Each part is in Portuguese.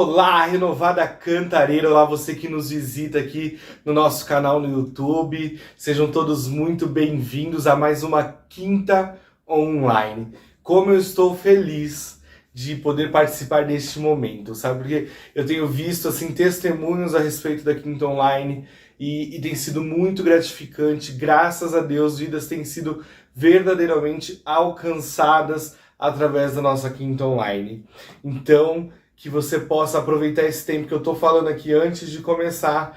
Olá, renovada cantareira, olá você que nos visita aqui no nosso canal no YouTube. Sejam todos muito bem-vindos a mais uma quinta online. Como eu estou feliz de poder participar deste momento, sabe? Porque eu tenho visto assim testemunhos a respeito da quinta online e tem sido muito gratificante. Graças a Deus, vidas têm sido verdadeiramente alcançadas através da nossa quinta online. Então, que você possa aproveitar esse tempo que eu estou falando aqui antes de começar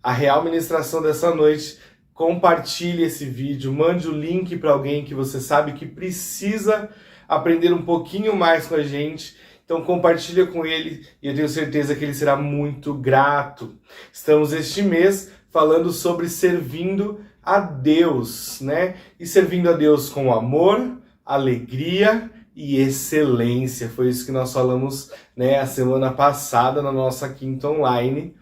a real ministração dessa noite. Compartilhe esse vídeo, mande o link para alguém que você sabe que precisa aprender um pouquinho mais com a gente. Então compartilha com ele e eu tenho certeza que ele será muito grato. Estamos este mês falando sobre servindo a Deus, né? E servindo a Deus com amor, alegria e excelência. Foi isso que nós falamos, né, a semana passada na nossa quinta online.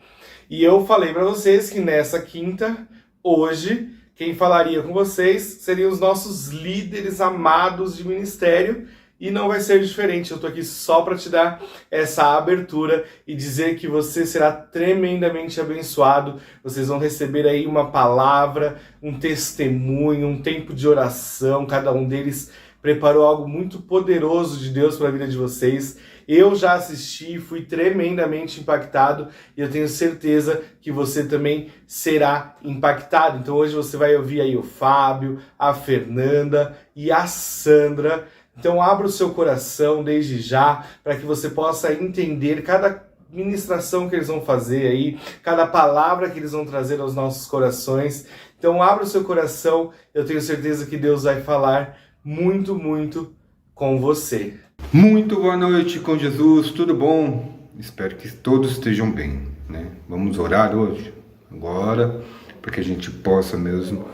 E eu falei para vocês que nessa quinta, hoje, quem falaria com vocês seriam os nossos líderes amados de ministério. E não vai ser diferente, eu tô aqui só para te dar essa abertura e dizer que você será tremendamente abençoado. Vocês vão receber aí uma palavra, um testemunho, um tempo de oração. Cada um deles preparou algo muito poderoso de Deus para a vida de vocês. Eu já assisti, fui tremendamente impactado e eu tenho certeza que você também será impactado. Então hoje você vai ouvir aí o Fábio, a Fernanda e a Sandra. Então abra o seu coração desde já para que você possa entender cada ministração que eles vão fazer aí, cada palavra que eles vão trazer aos nossos corações. Então abra o seu coração, eu tenho certeza que Deus vai falar muito com você. Muito boa noite com Jesus, tudo bom? Espero que todos estejam bem, né? Vamos orar hoje, agora, para que a gente possa mesmo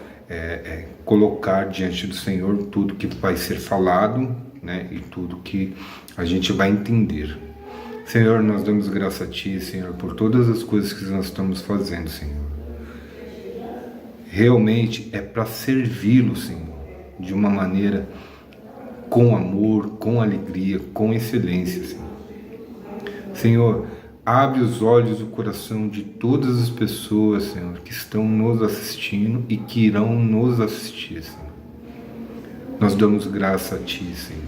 colocar diante do Senhor tudo que vai ser falado, né? E tudo que a gente vai entender. Senhor, nós damos graça a Ti, Senhor, por todas as coisas que nós estamos fazendo, Senhor. Realmente é para servi-lo, Senhor, de uma maneira com amor, com alegria, com excelência, Senhor. Senhor, abre os olhos e o coração de todas as pessoas, Senhor, que estão nos assistindo e que irão nos assistir, Senhor. Nós damos graça a Ti, Senhor.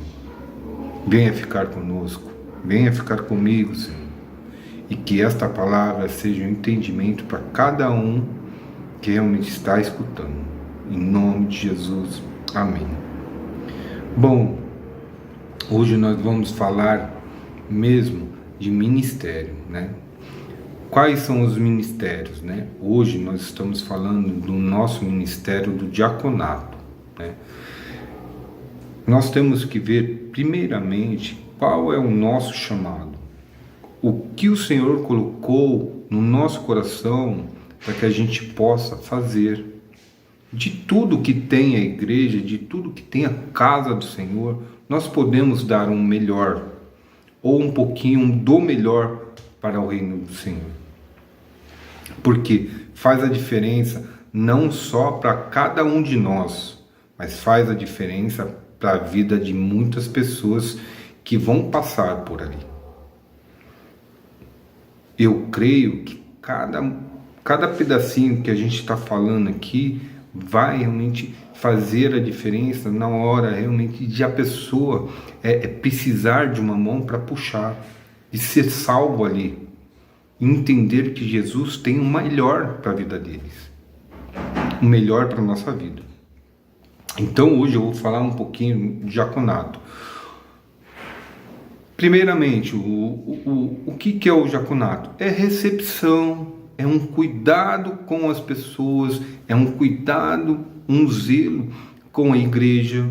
Venha ficar conosco, venha ficar comigo, Senhor. E que esta palavra seja um entendimento para cada um que realmente está escutando. Em nome de Jesus, amém. Bom, hoje nós vamos falar mesmo de ministério, né? Quais são os ministérios, né? Hoje nós estamos falando do nosso ministério do diaconato, né? Nós temos que ver primeiramente qual é o nosso chamado, o que o Senhor colocou no nosso coração para que a gente possa fazer. De tudo que tem a igreja, de tudo que tem a casa do Senhor, nós podemos dar um melhor, ou um pouquinho do melhor para o reino do Senhor. Porque faz a diferença não só para cada um de nós, mas faz a diferença para a vida de muitas pessoas que vão passar por ali. Eu creio que cada pedacinho que a gente está falando aqui vai realmente fazer a diferença na hora realmente de a pessoa precisar de uma mão para puxar, de ser salvo ali, entender que Jesus tem o melhor para a vida deles, o melhor para a nossa vida. Então hoje eu vou falar um pouquinho de diaconato. Primeiramente, o que é o diaconato? É recepção, é um cuidado com as pessoas, é um cuidado, um zelo com a igreja,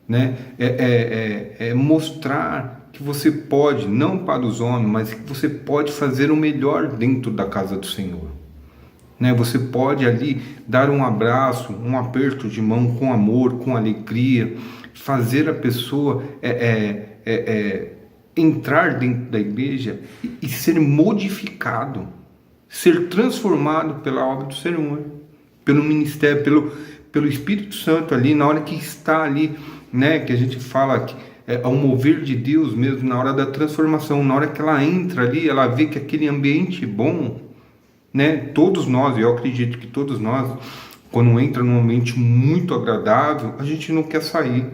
né? É mostrar que você pode, não para os homens, mas que você pode fazer o melhor dentro da casa do Senhor, né? Você pode ali dar um abraço, um aperto de mão com amor, com alegria, fazer a pessoa entrar dentro da igreja e ser modificado, ser transformado pela obra do Senhor, pelo ministério, pelo Espírito Santo ali, na hora que está ali, né, que a gente fala ao mover de Deus mesmo, na hora da transformação, na hora que ela entra ali, ela vê que aquele ambiente bom, né? Todos nós, eu acredito que todos nós, quando entra num ambiente muito agradável, a gente não quer sair.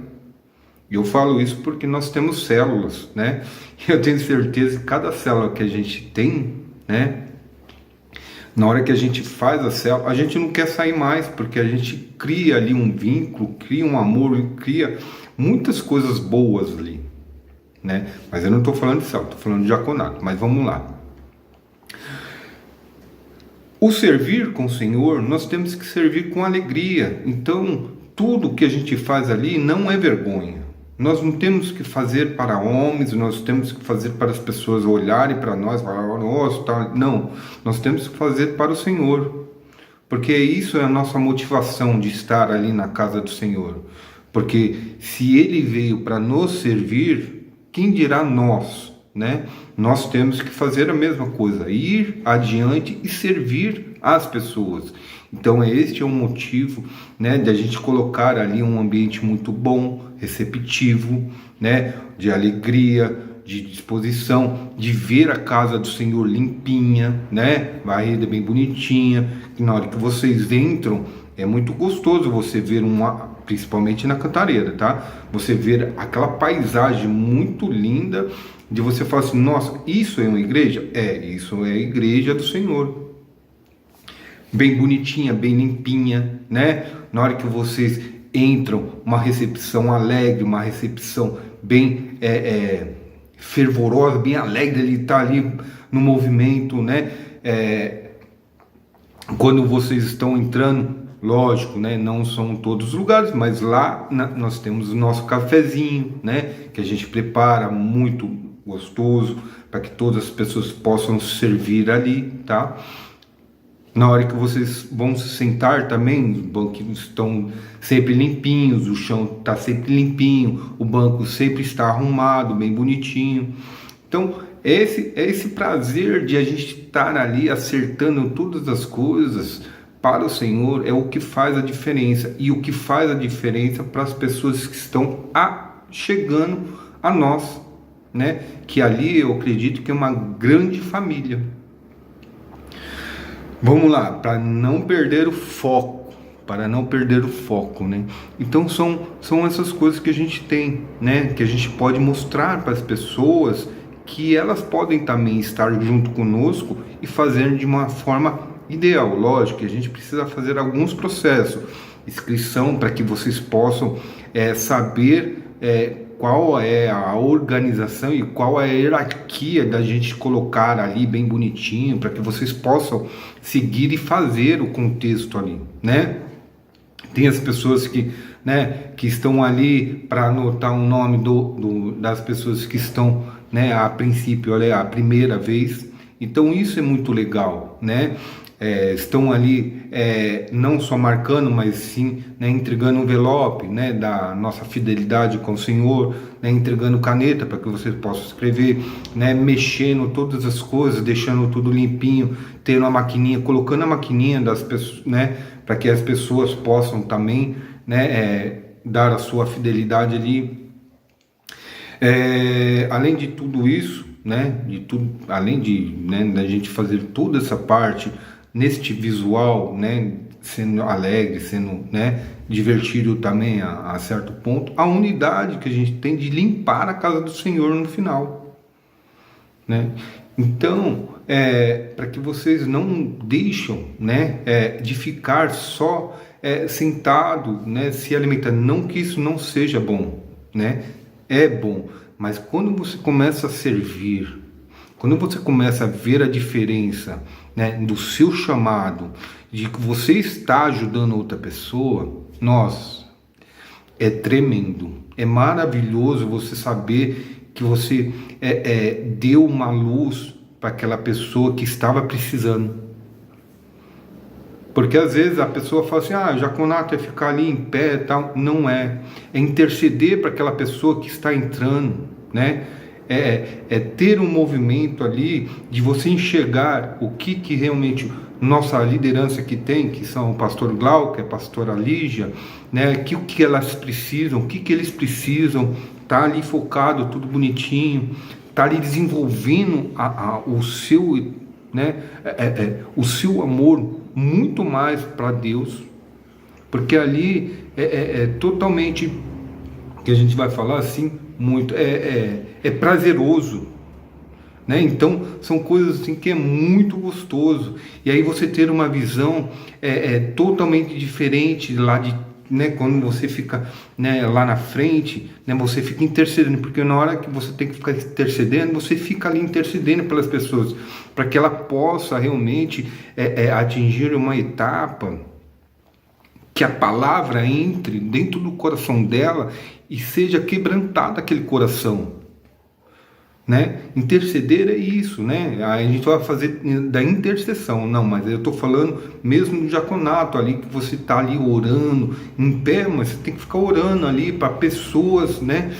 E eu falo isso porque nós temos células, né? E eu tenho certeza que cada célula que a gente tem, né? Na hora que a gente faz a célula, a gente não quer sair mais, porque a gente cria ali um vínculo, cria um amor, cria muitas coisas boas ali, né? Mas eu não estou falando de célula, estou falando de diaconato, mas vamos lá. O servir com o Senhor, nós temos que servir com alegria. Então, tudo que a gente faz ali não é vergonha. Nós não temos que fazer para homens, nós temos que fazer para as pessoas olharem para nós e falar, nossa, tá. Não, nós temos que fazer para o Senhor. Porque isso é a nossa motivação de estar ali na casa do Senhor. Porque se Ele veio para nos servir, quem dirá nós, né? Nós temos que fazer a mesma coisa, ir adiante e servir as pessoas. Então este é o motivo, né, de a gente colocar ali um ambiente muito bom, receptivo, né, de alegria, de disposição, de ver a casa do Senhor limpinha, né, varrida bem bonitinha. E na hora que vocês entram, é muito gostoso você ver principalmente na Cantareira, tá? Você ver aquela paisagem muito linda, de você falar assim, nossa, isso é uma igreja? Isso é a igreja do Senhor. Bem bonitinha, bem limpinha, né? Na hora que vocês entram, uma recepção alegre, uma recepção bem fervorosa, bem alegre, ele está ali no movimento, né? Quando vocês estão entrando, lógico, né? Não são todos os lugares, mas lá nós temos o nosso cafezinho, né? Que a gente prepara muito gostoso para que todas as pessoas possam servir ali, tá? Na hora que vocês vão se sentar também, os banquinhos estão sempre limpinhos, o chão está sempre limpinho, o banco sempre está arrumado, bem bonitinho. Então, esse prazer de a gente estar ali acertando todas as coisas para o Senhor é o que faz a diferença. E o que faz a diferença para as pessoas que estão chegando a nós, né? Que ali eu acredito que é uma grande família. Vamos lá, para não perder o foco, né? Então são essas coisas que a gente tem, né? Que a gente pode mostrar para as pessoas que elas podem também estar junto conosco e fazer de uma forma ideal. Lógico que a gente precisa fazer alguns processos, inscrição para que vocês possam saber qual é a organização e qual é a hierarquia da gente colocar ali bem bonitinho, para que vocês possam seguir e fazer o contexto ali, né? Tem as pessoas que, né, que estão ali para anotar o nome das pessoas que estão, né, a princípio, olha, a primeira vez. Então isso é muito legal, né? Estão ali não só marcando, mas sim, né, entregando um envelope, né, da nossa fidelidade com o Senhor, né, entregando caneta para que vocês possam escrever, né, mexendo todas as coisas, deixando tudo limpinho, tendo a maquininha, colocando a maquininha das pessoas, né, para que as pessoas possam também, né, dar a sua fidelidade ali. Além de tudo isso, né, além de, né, da gente fazer toda essa parte neste visual, né, sendo alegre, sendo, né, divertido também a certo ponto, a unidade que a gente tem de limpar a casa do Senhor no final, né? Então, para que vocês não deixem, né, de ficar só sentado, né, se alimentando, não que isso não seja bom, né? É bom, mas quando você começa a servir, quando você começa a ver a diferença, né, do seu chamado, de que você está ajudando outra pessoa, nossa, é tremendo, é maravilhoso você saber que você deu uma luz para aquela pessoa que estava precisando. Porque às vezes a pessoa fala assim, diaconato é ficar ali em pé e tal. Não é interceder para aquela pessoa que está entrando, né? Ter um movimento ali de você enxergar o que realmente nossa liderança que tem, que são o pastor Glauco, a pastora Lígia, né? O que elas precisam, o que eles precisam, tá ali focado, tudo bonitinho, tá ali desenvolvendo o seu, né, o seu amor muito mais para Deus, porque ali é totalmente, que a gente vai falar assim, muito, é prazeroso, né? Então são coisas assim que é muito gostoso, e aí você ter uma visão totalmente diferente lá de, né, quando você fica, né, lá na frente, né, você fica intercedendo, porque na hora que você tem que ficar intercedendo, você fica ali intercedendo pelas pessoas, para que ela possa realmente atingir uma etapa que a palavra entre dentro do coração dela e seja quebrantado aquele coração, né? Interceder é isso, né? A gente vai fazer da intercessão, não, mas eu estou falando mesmo do diaconato ali, que você está ali orando em pé, mas você tem que ficar orando ali para pessoas, né?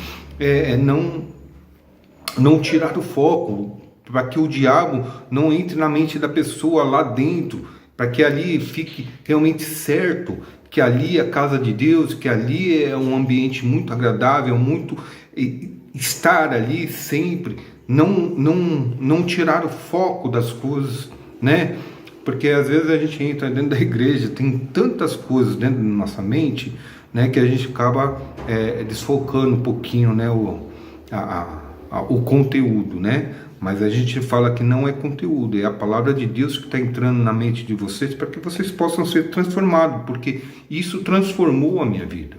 Não tirar o foco, para que o diabo não entre na mente da pessoa lá dentro, para que ali fique realmente certo que ali é a casa de Deus, que ali é um ambiente muito agradável, muito estar ali sempre, não tirar o foco das coisas, né? Porque às vezes a gente entra dentro da igreja, tem tantas coisas dentro da nossa mente, né, que a gente acaba desfocando um pouquinho, né, o conteúdo, né? Mas a gente fala que não é conteúdo, é a palavra de Deus que está entrando na mente de vocês para que vocês possam ser transformados, porque isso transformou a minha vida,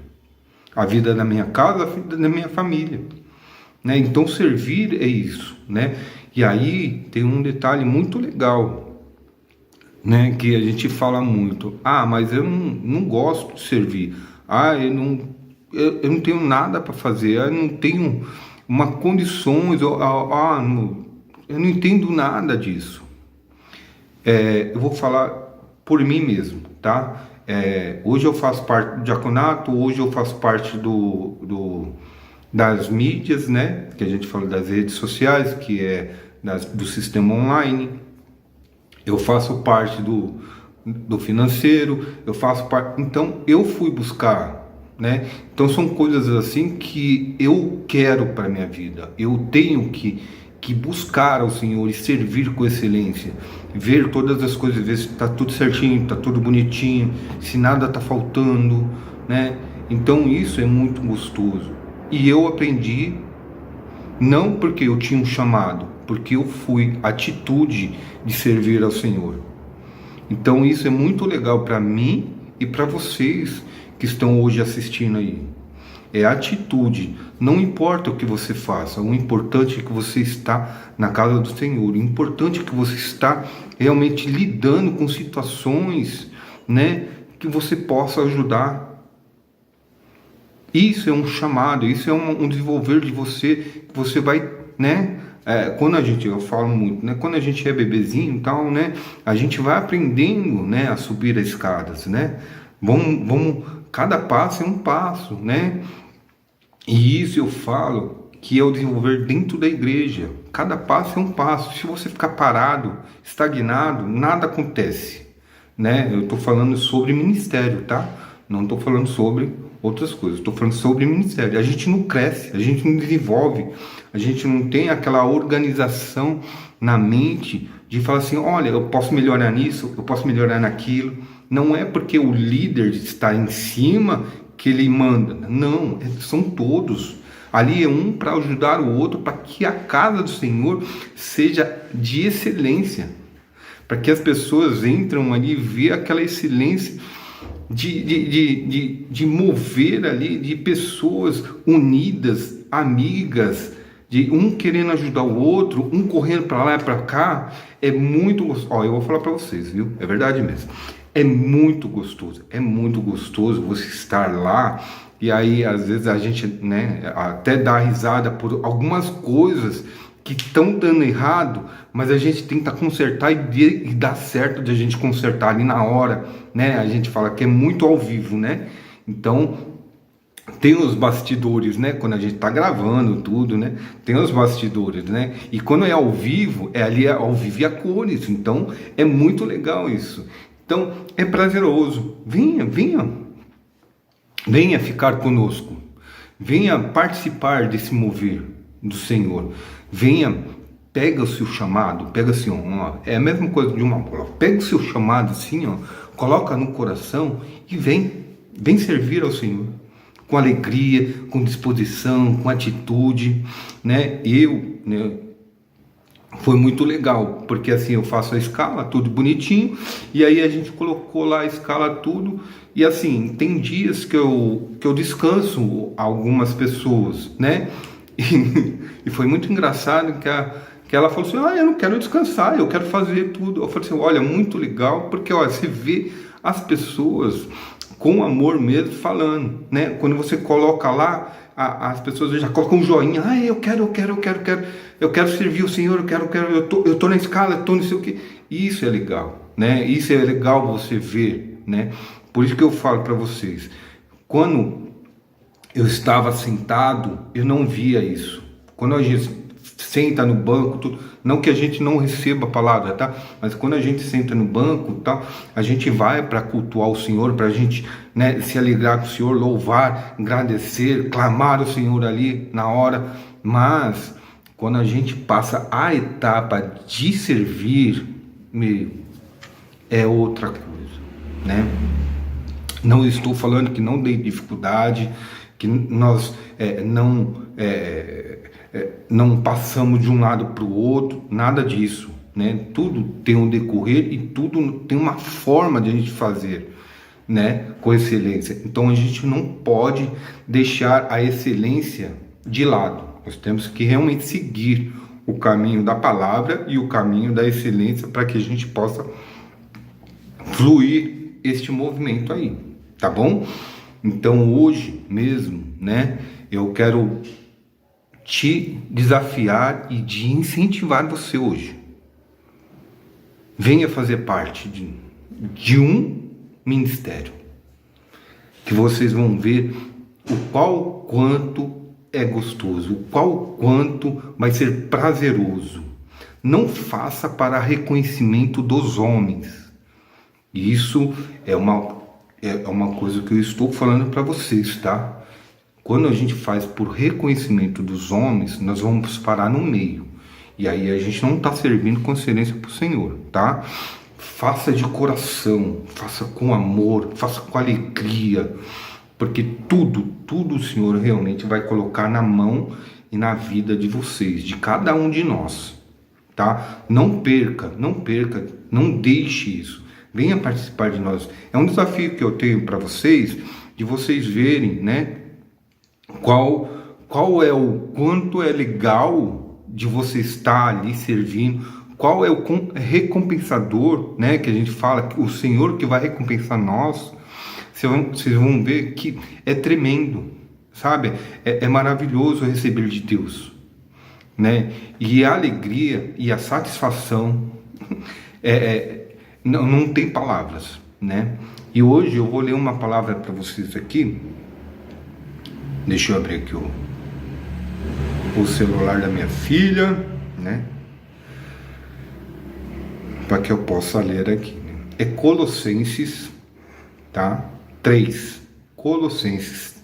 a vida da minha casa, a vida da minha família, né? Então servir é isso, né? E aí tem um detalhe muito legal, né, que a gente fala muito: ah, mas eu não gosto de servir, ah, eu não tenho nada para fazer, eu não tenho uma condições, eu não entendo nada disso. Eu vou falar por mim mesmo, tá? Hoje eu faço parte do diaconato, hoje eu faço parte das mídias, né? Que a gente fala das redes sociais, que é do sistema online. Eu faço parte do financeiro, eu faço parte. Então eu fui buscar, né? Então são coisas assim que eu quero para minha vida. Eu tenho que buscar ao Senhor e servir com excelência, ver todas as coisas, ver se está tudo certinho, está tudo bonitinho, se nada está faltando, né? Então isso é muito gostoso. E eu aprendi, não porque eu tinha um chamado, porque eu fui atitude de servir ao Senhor. Então isso é muito legal para mim e para vocês que estão hoje assistindo aí. É atitude, não importa o que você faça, o importante é que você está na casa do Senhor, o importante é que você está realmente lidando com situações, né, que você possa ajudar. Isso é um chamado, isso é um desenvolver de você, que você vai, né, quando eu falo muito, né, quando a gente é bebezinho e tal, né, a gente vai aprendendo, né, a subir as escadas, né, vamos, cada passo é um passo, né, e isso eu falo que é o desenvolver dentro da igreja, cada passo é um passo. Se você ficar parado, estagnado, nada acontece, né, eu estou falando sobre ministério, tá, não estou falando sobre outras coisas, estou falando sobre ministério. A gente não cresce, a gente não desenvolve, a gente não tem aquela organização na mente de falar assim: olha, eu posso melhorar nisso, eu posso melhorar naquilo. Não é porque o líder está em cima que ele manda, não, são todos. Ali é um para ajudar o outro, para que a casa do Senhor seja de excelência, para que as pessoas entram ali e vejam aquela excelência de mover ali, de pessoas unidas, amigas, de um querendo ajudar o outro, um correndo para lá e para cá. É muito gostoso. Ó, eu vou falar para vocês, viu? É verdade mesmo. É muito gostoso você estar lá. E aí às vezes a gente, né, até dá risada por algumas coisas que estão dando errado, mas a gente tenta consertar e dá certo de a gente consertar ali na hora, né? A gente fala que é muito ao vivo, né? Então tem os bastidores, né? Quando a gente tá gravando tudo, né? Tem os bastidores, né? E quando é ao vivo, ali ao vivo e a cores. Então é muito legal isso. Então é prazeroso. Venha ficar conosco. venha participar desse mover do Senhor, venha, pega o seu chamado, pega assim, ó, é a mesma coisa de uma bola, pega o seu chamado assim, ó, coloca no coração e vem servir ao Senhor, com alegria, com disposição, com atitude, né? Foi muito legal, porque assim eu faço a escala, tudo bonitinho, e aí a gente colocou lá a escala tudo, e assim, tem dias que eu descanso algumas pessoas, né? E foi muito engraçado que ela falou assim, eu não quero descansar, eu quero fazer tudo. Eu falei assim, olha, muito legal, porque olha, você vê as pessoas com amor mesmo falando, né? Quando você coloca lá, as pessoas já colocam um joinha, eu quero servir o Senhor, eu tô na escala, eu tô não sei o que. Isso é legal, né? Isso é legal você ver, né? Por isso que eu falo para vocês, quando eu estava sentado, eu não via isso. Quando a gente senta no banco, tudo, não que a gente não receba a palavra, tá? Mas quando a gente senta no banco, tá? A gente vai para cultuar o Senhor, para a gente, né, se alegrar com o Senhor, louvar, agradecer, clamar ao Senhor ali na hora. Mas quando a gente passa a etapa de servir, é outra coisa, né? Não estou falando que não dê dificuldade, que nós não passamos de um lado para o outro, nada disso, né? Tudo tem um decorrer e tudo tem uma forma de a gente fazer, né? Com excelência. Então a gente não pode deixar a excelência de lado. Nós temos que realmente seguir o caminho da palavra e o caminho da excelência para que a gente possa fluir este movimento aí, tá bom? Então hoje mesmo, né? Eu quero te desafiar e de incentivar você hoje. Venha fazer parte de um ministério que vocês vão ver o quanto é gostoso, o quanto vai ser prazeroso. Não faça para reconhecimento dos homens. Isso é uma coisa que eu estou falando para vocês, tá? Quando a gente faz por reconhecimento dos homens, nós vamos parar no meio. E aí a gente não está servindo com excelência para o Senhor, tá? Faça de coração, faça com amor, faça com alegria, porque tudo o Senhor realmente vai colocar na mão e na vida de vocês, de cada um de nós, tá? Não perca, não deixe isso. Venha participar de nós. É um desafio que eu tenho para vocês, de vocês verem, né? Qual é o quanto é legal de você estar ali servindo, qual é o recompensador, né, que a gente fala, o Senhor que vai recompensar nós. Vocês vão ver que é tremendo, sabe? É maravilhoso receber de Deus, né? E a alegria e a satisfação não tem palavras, né? E hoje eu vou ler uma palavra para vocês aqui. Deixa eu abrir aqui o celular da minha filha, né? Para que eu possa ler aqui, né? É Colossenses, tá? 3. Colossenses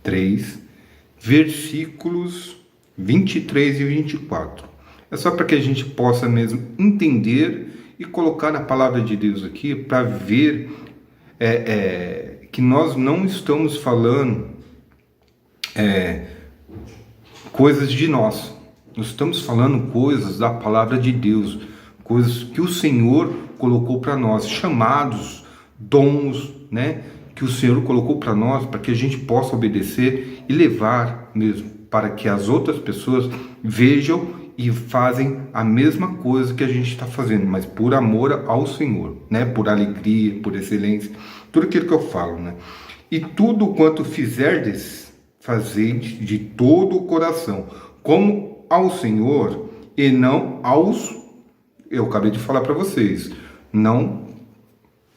3, versículos 23 e 24. É só para que a gente possa mesmo entender e colocar a palavra de Deus aqui para ver que nós não estamos falando coisas de nós. Nós estamos falando coisas da palavra de Deus, coisas que o Senhor colocou para nós, chamados, dons, né? Que o Senhor colocou para nós, para que a gente possa obedecer e levar mesmo, para que as outras pessoas vejam e fazem a mesma coisa que a gente está fazendo, mas por amor ao Senhor, né? Por alegria, por excelência, tudo aquilo que eu falo, né? E tudo quanto fizerdes, fazei de todo o coração, como ao Senhor e não aos... Eu acabei de falar para vocês, não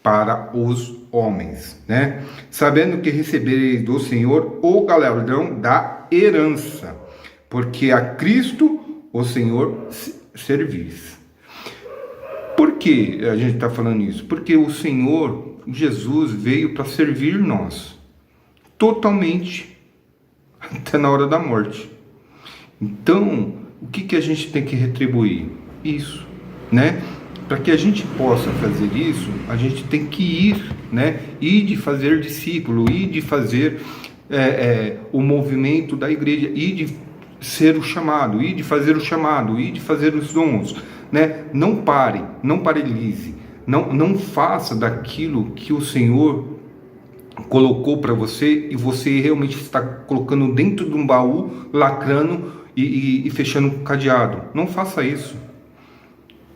para os homens, né? Sabendo que recebereis do Senhor o galardão da herança, porque a Cristo, o Senhor, servis. Por que a gente está falando isso? Porque o Senhor, Jesus, veio para servir nós, totalmente, ser na hora da morte. Então, o que a gente tem que retribuir? Isso, né? Para que a gente possa fazer isso, a gente tem que ir, né? Ir de fazer discípulo, ir de fazer o movimento da igreja, ir de ser o chamado, ir de fazer o chamado, ir de fazer os dons, né? Não pare, não paralise, não faça daquilo que o Senhor colocou para você e você realmente está colocando dentro de um baú, lacrando e fechando com cadeado. Não faça isso.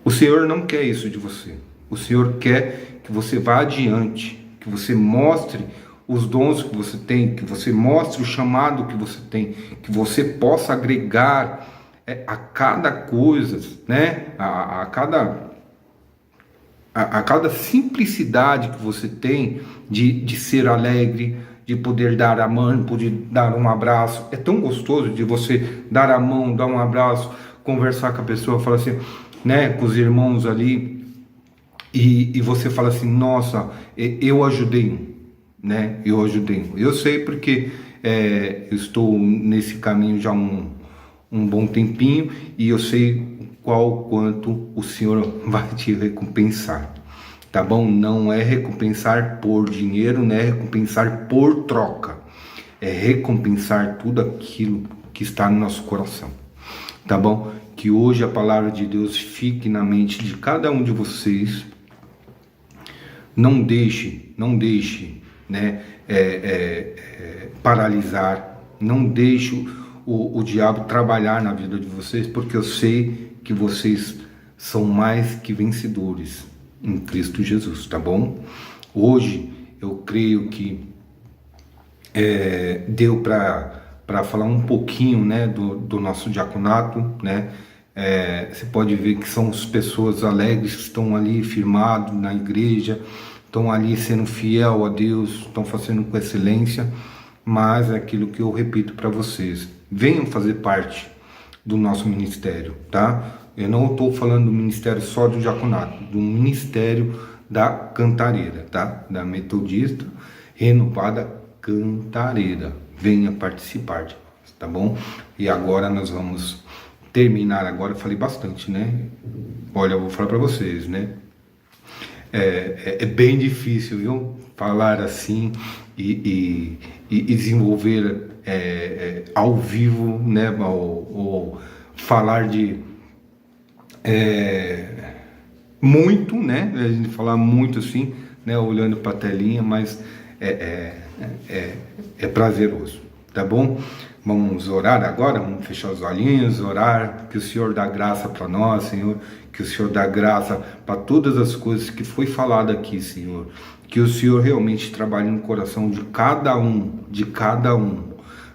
O Senhor não quer isso de você. O Senhor quer que você vá adiante, que você mostre os dons que você tem, que você mostre o chamado que você tem, que você possa agregar a cada coisa, né? A cada simplicidade que você tem de ser alegre, de poder dar a mão, poder dar um abraço. É tão gostoso de você dar a mão, dar um abraço, conversar com a pessoa, falar assim, né, com os irmãos ali, e você fala assim, nossa, eu ajudei, né? Eu ajudei. Eu sei porque eu estou nesse caminho já um bom tempinho e eu sei quanto o Senhor vai te recompensar, tá bom? Não é recompensar por dinheiro, não é recompensar por troca, é recompensar tudo aquilo que está no nosso coração, tá bom? Que hoje a palavra de Deus fique na mente de cada um de vocês. Não deixe, né, paralisar, não deixe o diabo trabalhar na vida de vocês, porque eu sei que vocês são mais que vencedores em Cristo Jesus, tá bom? Hoje eu creio que deu para falar um pouquinho, né, do nosso diaconato, né? Você pode ver que são as pessoas alegres que estão ali firmados na igreja, estão ali sendo fiel a Deus, estão fazendo com excelência, mas é aquilo que eu repito para vocês, venham fazer parte do nosso ministério, tá? Eu não estou falando do ministério só do diaconato, do ministério da Cantareira, tá? Da Metodista Renovada Cantareira. Venha participar de nós, tá bom? E agora nós vamos terminar. Agora eu falei bastante, né? Olha, eu vou falar para vocês, né? É bem difícil, viu? Falar assim e desenvolver ao vivo, né? Ou falar de muito, né? A gente falar muito assim, né? Olhando para a telinha, mas é prazeroso, tá bom? Vamos orar agora, vamos fechar os olhinhos, orar, que o Senhor dá graça para nós, Senhor, que o Senhor dá graça para todas as coisas que foi falado aqui, Senhor, que o Senhor realmente trabalhe no coração de cada um,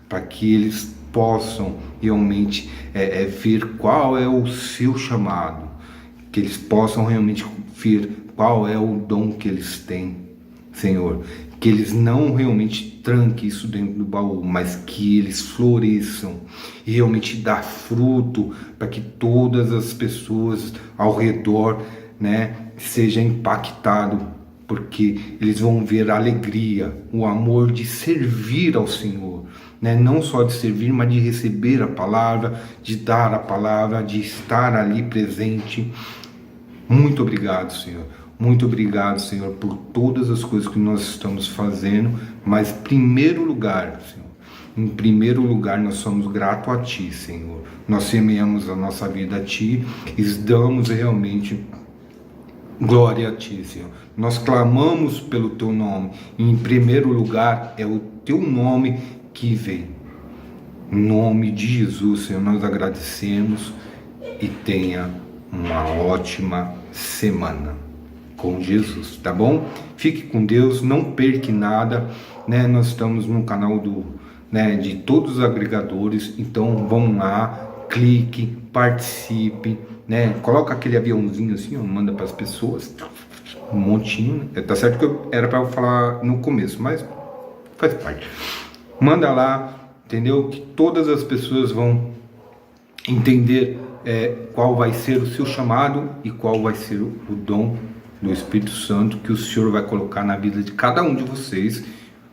para que eles possam realmente ver qual é o seu chamado, que eles possam realmente ver qual é o dom que eles têm, Senhor, que eles não realmente tranquem isso dentro do baú, mas que eles floresçam e realmente dar fruto para que todas as pessoas ao redor, né, sejam impactadas, porque eles vão ver a alegria, o amor de servir ao Senhor, né, não só de servir, mas de receber a palavra, de dar a palavra, de estar ali presente. Muito obrigado, Senhor. Muito obrigado, Senhor, por todas as coisas que nós estamos fazendo, mas em primeiro lugar, Senhor, em primeiro lugar nós somos gratos a Ti, Senhor. Nós semeamos a nossa vida a Ti e damos realmente glória a Ti, Senhor. Nós clamamos pelo Teu nome e em primeiro lugar é o Teu nome que vem. Em nome de Jesus, Senhor, nós agradecemos e tenha uma ótima semana com Jesus, tá bom? Fique com Deus, não perca nada, né? Nós estamos no canal de todos os agregadores, então vamos lá, clique, participe, né? Coloca aquele aviãozinho assim, ó, manda para as pessoas, um montinho, né? Tá certo que era para eu falar no começo, mas faz parte. Manda lá, entendeu? Que todas as pessoas vão entender qual vai ser o seu chamado e qual vai ser o dom do Espírito Santo que o Senhor vai colocar na vida de cada um de vocês,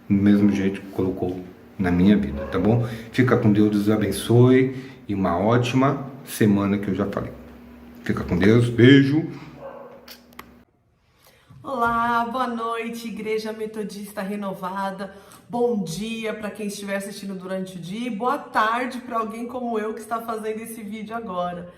do mesmo jeito que colocou na minha vida, tá bom? Fica com Deus, Deus abençoe e uma ótima semana que eu já falei. Fica com Deus, beijo. Olá, boa noite, Igreja Metodista Renovada. Bom dia para quem estiver assistindo durante o dia e boa tarde para alguém como eu que está fazendo esse vídeo agora.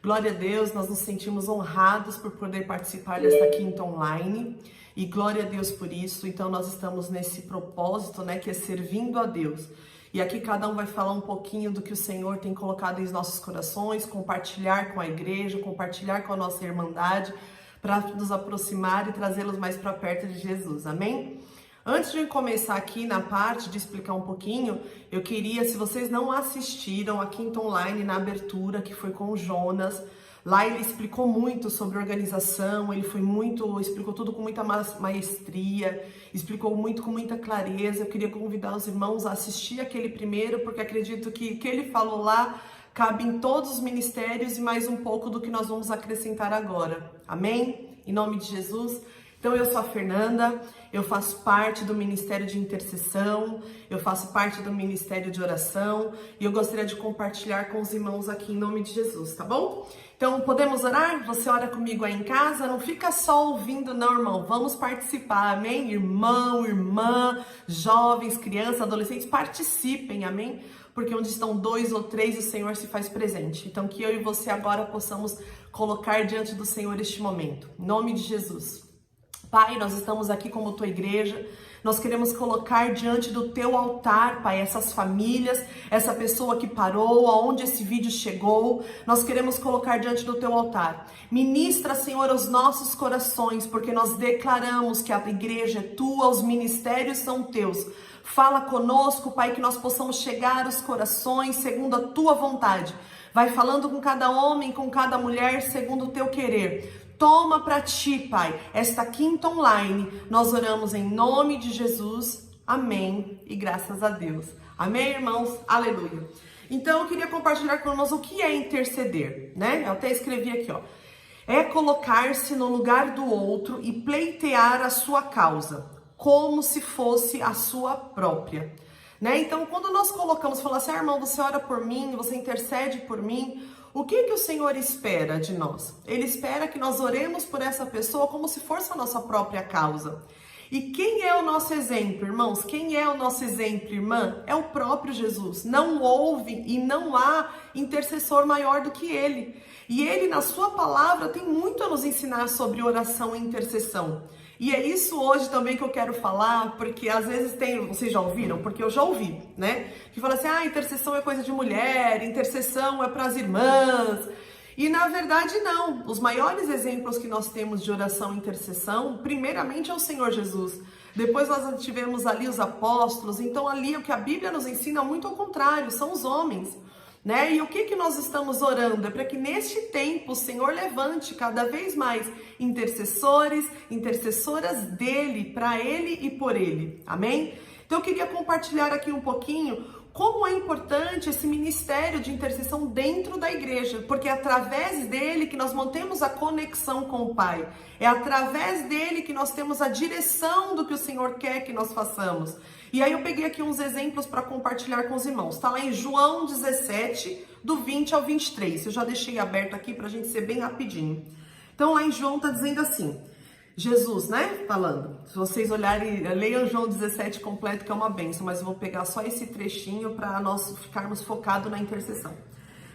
Glória a Deus, nós nos sentimos honrados por poder participar desta quinta online e glória a Deus por isso. Então nós estamos nesse propósito, né, que é servindo a Deus. E aqui cada um vai falar um pouquinho do que o Senhor tem colocado em nossos corações, compartilhar com a igreja, compartilhar com a nossa irmandade, para nos aproximar e trazê-los mais para perto de Jesus, amém? Antes de eu começar aqui na parte de explicar um pouquinho, eu queria, se vocês não assistiram a quinta online na abertura, que foi com o Jonas, lá ele explicou muito sobre organização, explicou tudo com muita maestria, explicou muito com muita clareza. Eu queria convidar os irmãos a assistir aquele primeiro, porque acredito que o que ele falou lá cabe em todos os ministérios e mais um pouco do que nós vamos acrescentar agora. Amém? Em nome de Jesus. Então eu sou a Fernanda, eu faço parte do Ministério de Intercessão, eu faço parte do Ministério de Oração e eu gostaria de compartilhar com os irmãos aqui em nome de Jesus, tá bom? Então podemos orar? Você ora comigo aí em casa? Não fica só ouvindo não, irmão, vamos participar, amém? Irmão, irmã, jovens, crianças, adolescentes, participem, amém? Porque onde estão 2 ou 3, o Senhor se faz presente. Então que eu e você agora possamos colocar diante do Senhor este momento. Em nome de Jesus. Pai, nós estamos aqui como tua igreja, nós queremos colocar diante do teu altar, Pai, essas famílias, essa pessoa que parou, aonde esse vídeo chegou, nós queremos colocar diante do teu altar. Ministra, Senhor, os nossos corações, porque nós declaramos que a igreja é tua, os ministérios são teus. Fala conosco, Pai, que nós possamos chegar aos corações segundo a tua vontade. Vai falando com cada homem, com cada mulher, segundo o teu querer. Toma para ti, Pai, esta quinta online. Nós oramos em nome de Jesus. Amém. E graças a Deus. Amém, irmãos? Aleluia. Então, eu queria compartilhar com nós o que é interceder, né? Eu até escrevi aqui, ó. É colocar-se no lugar do outro e pleitear a sua causa, como se fosse a sua própria. Né? Então, quando nós colocamos, falamos assim, irmão, você ora por mim, você intercede por mim, o que o Senhor espera de nós? Ele espera que nós oremos por essa pessoa como se fosse a nossa própria causa. E quem é o nosso exemplo, irmãos? Quem é o nosso exemplo, irmã? É o próprio Jesus. Não houve e não há intercessor maior do que ele. E ele, na sua palavra, tem muito a nos ensinar sobre oração e intercessão. E é isso hoje também que eu quero falar, porque às vezes vocês já ouviram? Porque eu já ouvi, né? Que fala assim, intercessão é coisa de mulher, intercessão é para as irmãs. E na verdade não. Os maiores exemplos que nós temos de oração e intercessão, primeiramente é o Senhor Jesus. Depois nós tivemos ali os apóstolos, então ali o que a Bíblia nos ensina muito ao contrário, são os homens. Né? E o que nós estamos orando? É para que neste tempo o Senhor levante cada vez mais intercessores, intercessoras dele, para ele e por ele. Amém? Então eu queria compartilhar aqui um pouquinho como é importante esse ministério de intercessão dentro da igreja, porque é através dele que nós mantemos a conexão com o Pai. É através dele que nós temos a direção do que o Senhor quer que nós façamos. E aí eu peguei aqui uns exemplos para compartilhar com os irmãos. Está lá em João 17, do 20 ao 23. Eu já deixei aberto aqui para a gente ser bem rapidinho. Então lá em João está dizendo assim, Jesus, né, falando. Se vocês olharem, leiam João 17 completo, que é uma bênção, mas eu vou pegar só esse trechinho para nós ficarmos focados na intercessão.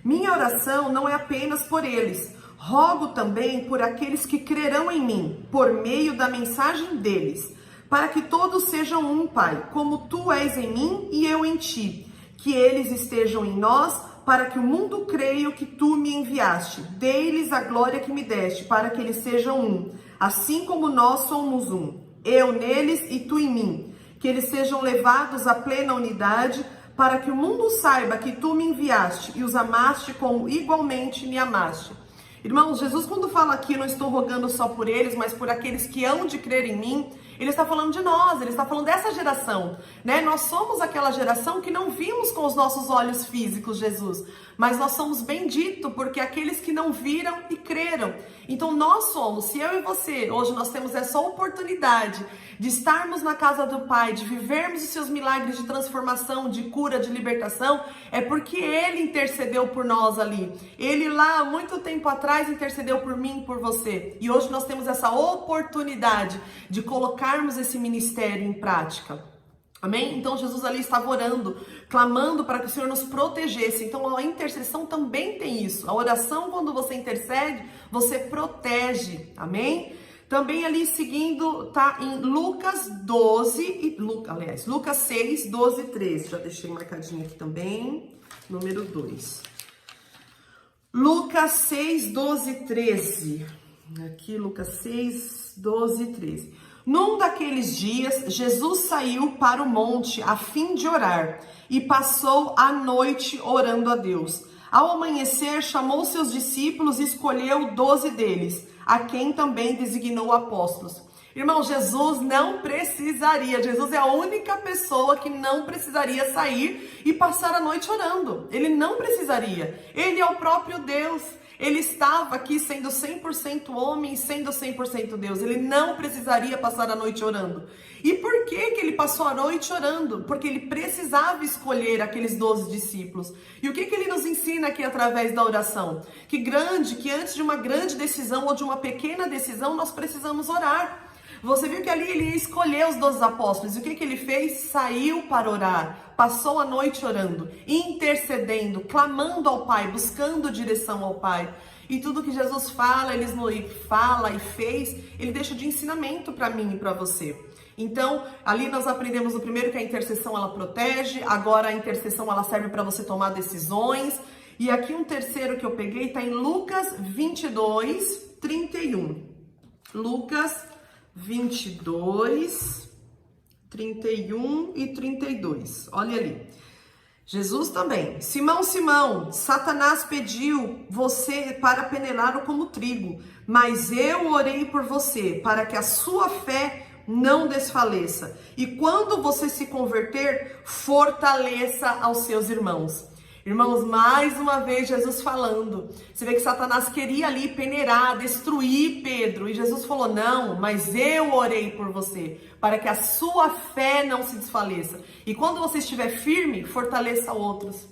Minha oração não é apenas por eles, rogo também por aqueles que crerão em mim, por meio da mensagem deles, para que todos sejam um, Pai, como tu és em mim e eu em ti, que eles estejam em nós, para que o mundo creia que tu me enviaste. Dê-lhes a glória que me deste, para que eles sejam um, assim como nós somos um, eu neles e tu em mim, que eles sejam levados à plena unidade, para que o mundo saiba que tu me enviaste e os amaste como igualmente me amaste. Irmãos, Jesus quando fala aqui, não estou rogando só por eles, mas por aqueles que hão de crer em mim, Ele está falando de nós, ele está falando dessa geração, né? Nós somos aquela geração que não vimos com os nossos olhos físicos Jesus, mas nós somos benditos porque aqueles que não viram e creram. Então nós somos, se eu e você, hoje nós temos essa oportunidade de estarmos na casa do Pai, de vivermos os seus milagres de transformação, de cura, de libertação, é porque Ele intercedeu por nós ali. Ele lá, muito tempo atrás, intercedeu por mim e por você. E hoje nós temos essa oportunidade de colocarmos esse ministério em prática. Amém? Então Jesus ali estava orando, clamando para que o Senhor nos protegesse. Então a intercessão também tem isso. A oração, quando você intercede, você protege. Amém? Também ali seguindo, tá em Lucas 12, Lucas 6, 12 e 13. Já deixei marcadinho aqui também, número 2. Lucas 6, 12 e 13. Aqui, Lucas 6, 12 e 13. Num daqueles dias, Jesus saiu para o monte a fim de orar e passou a noite orando a Deus. Ao amanhecer, chamou seus discípulos e escolheu 12 deles, a quem também designou apóstolos. Irmão, Jesus não precisaria, Jesus é a única pessoa que não precisaria sair e passar a noite orando. Ele não precisaria, ele é o próprio Deus. Ele estava aqui sendo 100% homem, sendo 100% Deus. Ele não precisaria passar a noite orando. E por que ele passou a noite orando? Porque ele precisava escolher aqueles 12 discípulos. E o que ele nos ensina aqui através da oração? Que antes de uma grande decisão ou de uma pequena decisão, nós precisamos orar. Você viu que ali ele ia escolher os 12 apóstolos. E o que ele fez? Saiu para orar. Passou a noite orando, intercedendo, clamando ao Pai, buscando direção ao Pai. E tudo que Jesus fala, ele fala e fez, ele deixa de ensinamento para mim e para você. Então, ali nós aprendemos o primeiro que a intercessão ela protege, agora a intercessão ela serve para você tomar decisões. E aqui um terceiro que eu peguei está em Lucas 22, 31. Lucas 22, 31 e 32. Olha ali. Jesus também. Simão, Simão, Satanás pediu você para penelá-lo como trigo, mas eu orei por você para que a sua fé não desfaleça. E quando você se converter, fortaleça aos seus irmãos. Irmãos, mais uma vez Jesus falando. Você vê que Satanás queria ali peneirar, destruir Pedro. E Jesus falou, não, mas eu orei por você, para que a sua fé não se desfaleça. E quando você estiver firme, fortaleça outros.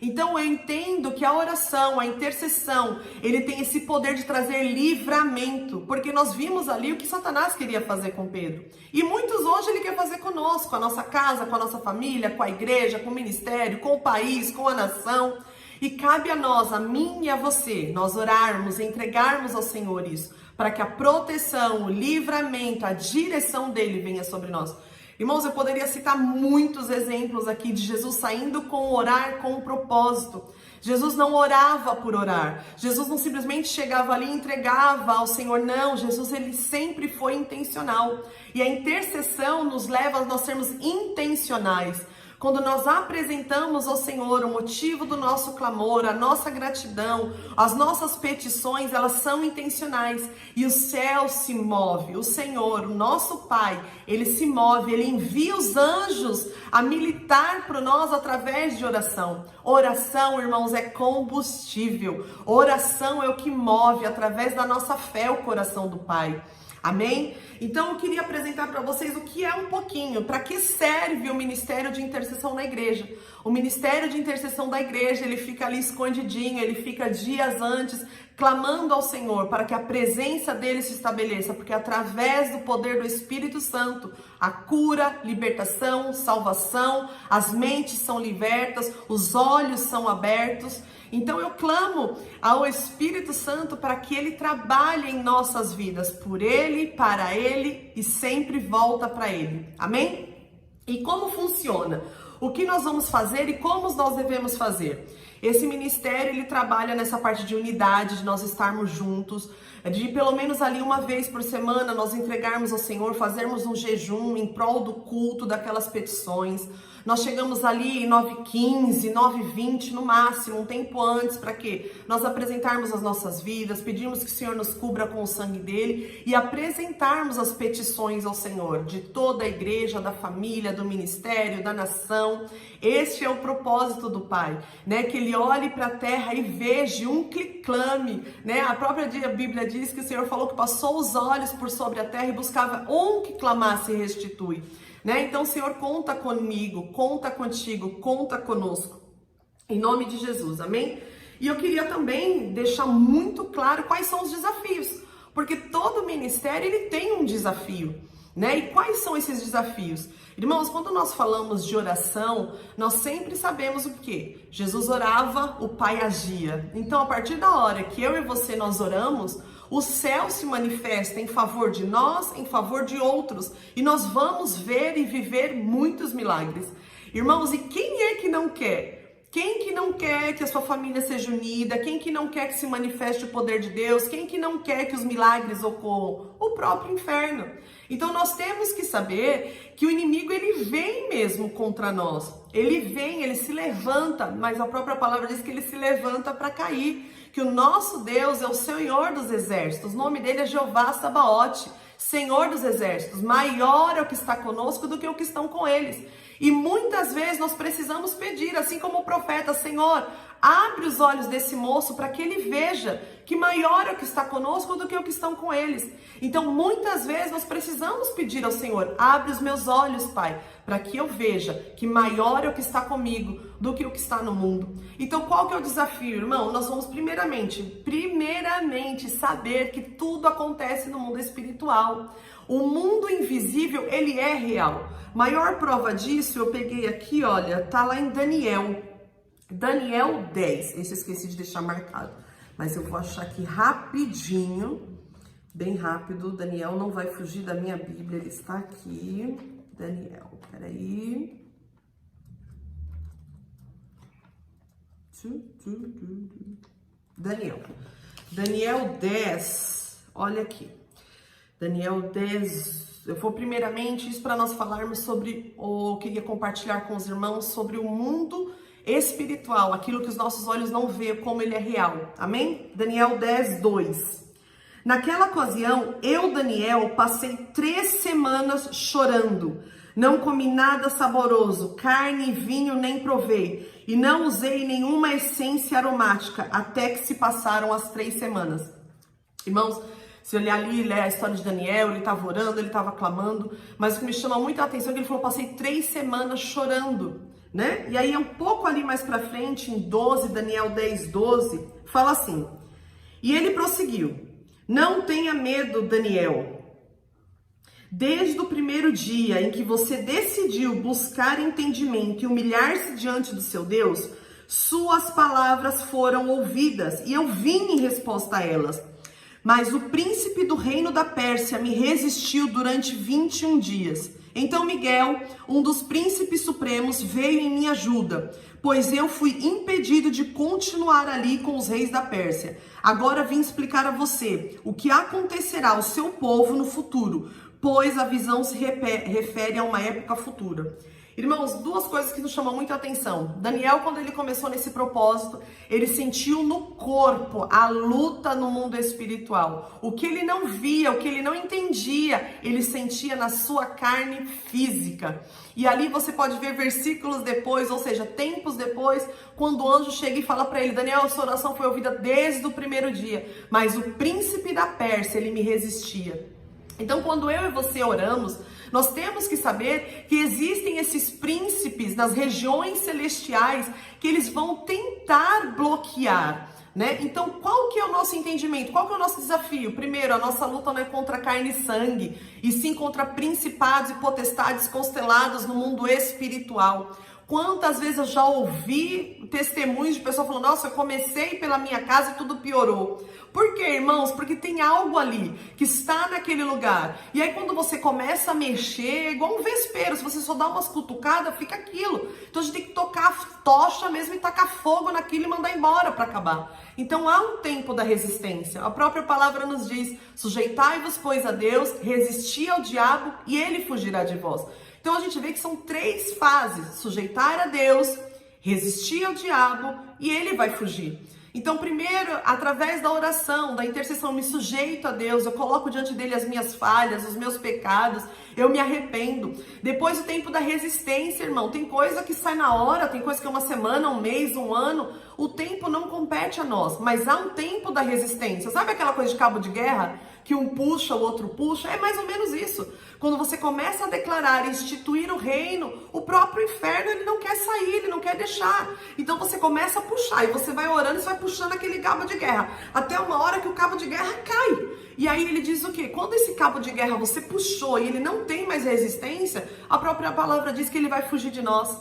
Então eu entendo que a oração, a intercessão, ele tem esse poder de trazer livramento, porque nós vimos ali o que Satanás queria fazer com Pedro. E muitos hoje ele quer fazer conosco, com a nossa casa, com a nossa família, com a igreja, com o ministério, com o país, com a nação. E cabe a nós, a mim e a você, nós orarmos, entregarmos ao Senhor isso, para que a proteção, o livramento, a direção dele venha sobre nós. Irmãos, eu poderia citar muitos exemplos aqui de Jesus saindo com orar com um propósito. Jesus não orava por orar. Jesus não simplesmente chegava ali e entregava ao Senhor. Não, Jesus ele sempre foi intencional. E a intercessão nos leva a nós sermos intencionais. Quando nós apresentamos ao Senhor o motivo do nosso clamor, a nossa gratidão, as nossas petições, elas são intencionais. E o céu se move, o Senhor, o nosso Pai, Ele se move, Ele envia os anjos a militar para nós através de oração. Oração, irmãos, é combustível. Oração é o que move através da nossa fé o coração do Pai. Amém? Então eu queria apresentar para vocês o que é um pouquinho, para que serve o ministério de intercessão na igreja. O ministério de intercessão da igreja, ele fica ali escondidinho, ele fica dias antes, clamando ao Senhor para que a presença dele se estabeleça, porque através do poder do Espírito Santo, a cura, libertação, salvação, as mentes são libertas, os olhos são abertos. Então eu clamo ao Espírito Santo para que ele trabalhe em nossas vidas, por ele, para ele e sempre volta para ele. Amém? E como funciona? O que nós vamos fazer e como nós devemos fazer? Esse ministério, ele trabalha nessa parte de unidade, de nós estarmos juntos, de pelo menos ali uma vez por semana nós entregarmos ao Senhor, fazermos um jejum em prol do culto daquelas petições. Nós chegamos ali em 9h15, 9h20 no máximo, um tempo antes, para quê? Nós apresentarmos as nossas vidas, pedirmos que o Senhor nos cubra com o sangue dele e apresentarmos as petições ao Senhor, de toda a igreja, da família, do ministério, da nação. Este é o propósito do Pai, né? Que ele olhe para a terra e veja um que clame, né? A própria Bíblia diz que o Senhor falou que passou os olhos por sobre a terra e buscava um que clamasse e restitui. Né? Então, Senhor, conta comigo, conta contigo, conta conosco, em nome de Jesus, amém? E eu queria também deixar muito claro quais são os desafios, porque todo ministério, ele tem um desafio, né? E quais são esses desafios? Irmãos, quando nós falamos de oração, nós sempre sabemos o quê? Jesus orava, o Pai agia. Então, a partir da hora que eu e você nós oramos, o céu se manifesta em favor de nós, em favor de outros, e nós vamos ver e viver muitos milagres. Irmãos, e quem é que não quer? Quem que não quer que a sua família seja unida? Quem que não quer que se manifeste o poder de Deus? Quem que não quer que os milagres ocorram? O próprio inferno. Então nós temos que saber que o inimigo, ele vem mesmo contra nós. Ele vem, ele se levanta, mas a própria palavra diz que ele se levanta para cair. Que o nosso Deus é o Senhor dos exércitos, o nome dele é Jeová Sabaote, Senhor dos exércitos, maior é o que está conosco do que o que estão com eles. E muitas vezes nós precisamos pedir, assim como o profeta, Senhor, abre os olhos desse moço para que ele veja que maior é o que está conosco do que o que estão com eles. Então, muitas vezes nós precisamos pedir ao Senhor, abre os meus olhos, Pai, para que eu veja que maior é o que está comigo do que o que está no mundo. Então, qual que é o desafio, irmão? Nós vamos primeiramente saber que tudo acontece no mundo espiritual. O mundo invisível, ele é real. Maior prova disso, eu peguei aqui, olha, tá lá em Daniel 10. Esse eu esqueci de deixar marcado, mas eu vou achar aqui rapidinho, bem rápido. Daniel não vai fugir da minha Bíblia, ele está aqui. Daniel, peraí. Daniel 10, olha aqui. Daniel 10, eu vou primeiramente isso para nós falarmos sobre, eu queria compartilhar com os irmãos sobre o mundo espiritual, aquilo que os nossos olhos não vê, como ele é real, amém? Daniel 10, 2. Naquela ocasião, eu, Daniel, passei 3 semanas chorando, não comi nada saboroso, carne e vinho nem provei, e não usei nenhuma essência aromática, até que se passaram as 3 semanas. Irmãos, se olhar ali, ler a história de Daniel, ele estava orando, ele estava clamando, mas o que me chama muita atenção é que ele falou, passei 3 semanas chorando, né? E aí um pouco ali mais pra frente, em 12, Daniel 10, 12, fala assim, e ele prosseguiu, não tenha medo, Daniel, desde o primeiro dia em que você decidiu buscar entendimento e humilhar-se diante do seu Deus, suas palavras foram ouvidas e eu vim em resposta a elas. Mas o príncipe do reino da Pérsia me resistiu durante 21 dias. Então Miguel, um dos príncipes supremos, veio em minha ajuda, pois eu fui impedido de continuar ali com os reis da Pérsia. Agora vim explicar a você o que acontecerá ao seu povo no futuro, pois a visão se refere a uma época futura. Irmãos, 2 coisas que nos chamam muita atenção. Daniel, quando ele começou nesse propósito, ele sentiu no corpo a luta no mundo espiritual. O que ele não via, o que ele não entendia, ele sentia na sua carne física. E ali você pode ver versículos depois, ou seja, tempos depois, quando o anjo chega e fala para ele, Daniel, sua oração foi ouvida desde o primeiro dia, mas o príncipe da Pérsia, ele me resistia. Então, quando eu e você oramos, nós temos que saber que existem esses príncipes das regiões celestiais que eles vão tentar bloquear, né? Então, qual que é o nosso entendimento? Qual que é o nosso desafio? Primeiro, a nossa luta não é contra carne e sangue, e sim contra principados e potestades constelados no mundo espiritual. Quantas vezes eu já ouvi testemunhos de pessoas falando, nossa, eu comecei pela minha casa e tudo piorou. Por quê, irmãos? Porque tem algo ali que está naquele lugar. E aí quando você começa a mexer, é igual um vespeiro, se você só dá umas cutucadas, fica aquilo. Então a gente tem que tocar a tocha mesmo e tacar fogo naquilo e mandar embora para acabar. Então há um tempo da resistência. A própria palavra nos diz, sujeitai-vos, pois, a Deus, resisti ao diabo e ele fugirá de vós. Então a gente vê que são 3 fases: sujeitar a Deus, resistir ao diabo e ele vai fugir. Então primeiro, através da oração, da intercessão, eu me sujeito a Deus, eu coloco diante dele as minhas falhas, os meus pecados, eu me arrependo. Depois o tempo da resistência, irmão, tem coisa que sai na hora, tem coisa que é uma semana, um mês, um ano, o tempo não compete a nós, mas há um tempo da resistência. Sabe aquela coisa de cabo de guerra? Que um puxa, o outro puxa, é mais ou menos isso. Quando você começa a declarar, instituir o reino, o próprio inferno, ele não quer sair, ele não quer deixar. Então você começa a puxar, e você vai orando e você vai puxando aquele cabo de guerra, até uma hora que o cabo de guerra cai. E aí ele diz o quê? Quando esse cabo de guerra você puxou e ele não tem mais resistência, a própria palavra diz que ele vai fugir de nós.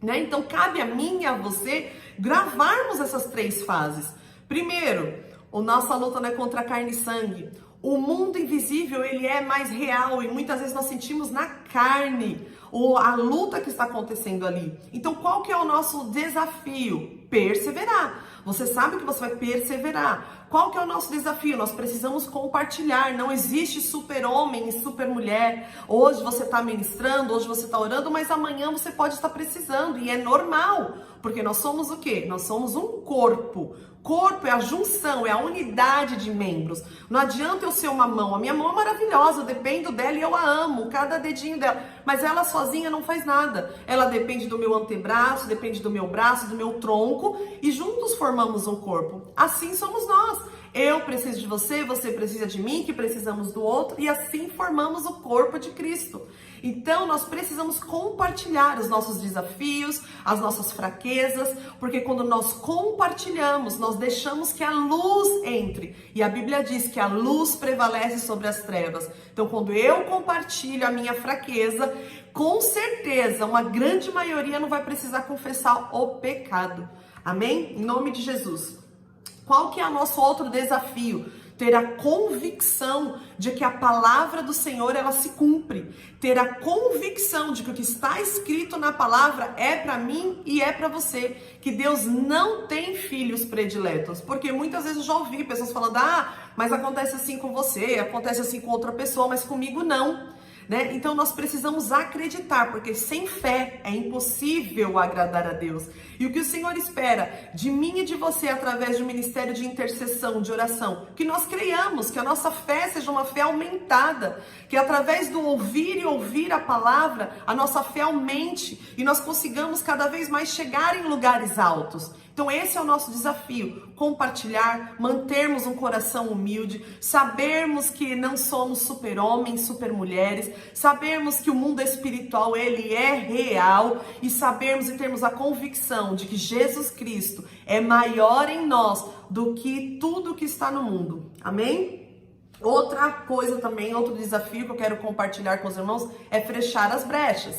Né? Então cabe a mim e a você gravarmos essas 3 fases. Primeiro, a nossa luta não é contra carne e sangue. O mundo invisível, ele é mais real e muitas vezes nós sentimos na carne a luta que está acontecendo ali. Então, qual que é o nosso desafio? Perseverar. Você sabe que você vai perseverar. Qual que é o nosso desafio? Nós precisamos compartilhar. Não existe super-homem e super-mulher. Hoje você está ministrando, hoje você está orando, mas amanhã você pode estar precisando. E é normal, porque nós somos o quê? Nós somos um corpo. Corpo é a junção, é a unidade de membros. Não adianta eu ser uma mão. A minha mão é maravilhosa, eu dependo dela e eu a amo, cada dedinho dela. Mas ela sozinha não faz nada. Ela depende do meu antebraço, depende do meu braço, do meu tronco. E juntos formamos um corpo. Assim somos nós. Eu preciso de você, você precisa de mim, que precisamos do outro. E assim formamos o corpo de Cristo. Então nós precisamos compartilhar os nossos desafios, as nossas fraquezas, porque quando nós compartilhamos, nós deixamos que a luz entre. E a Bíblia diz que a luz prevalece sobre as trevas. Então quando eu compartilho a minha fraqueza, com certeza uma grande maioria não vai precisar confessar o pecado. Amém? Em nome de Jesus. Qual que é o nosso outro desafio? Ter a convicção de que a palavra do Senhor, ela se cumpre. Ter a convicção de que o que está escrito na palavra é para mim e é para você. Que Deus não tem filhos prediletos. Porque muitas vezes eu já ouvi pessoas falando, mas acontece assim com você, acontece assim com outra pessoa, mas comigo não. Né? Então nós precisamos acreditar, porque sem fé é impossível agradar a Deus. E o que o Senhor espera de mim e de você através do ministério de intercessão, de oração, que nós creiamos, que a nossa fé seja uma fé aumentada, que através do ouvir e ouvir a palavra, a nossa fé aumente e nós consigamos cada vez mais chegar em lugares altos. Então esse é o nosso desafio, compartilhar, mantermos um coração humilde, sabermos que não somos super-homens, super-mulheres, sabermos que o mundo espiritual ele é real e sabermos e termos a convicção de que Jesus Cristo é maior em nós do que tudo que está no mundo. Amém? Outra coisa também, outro desafio que eu quero compartilhar com os irmãos é fechar as brechas.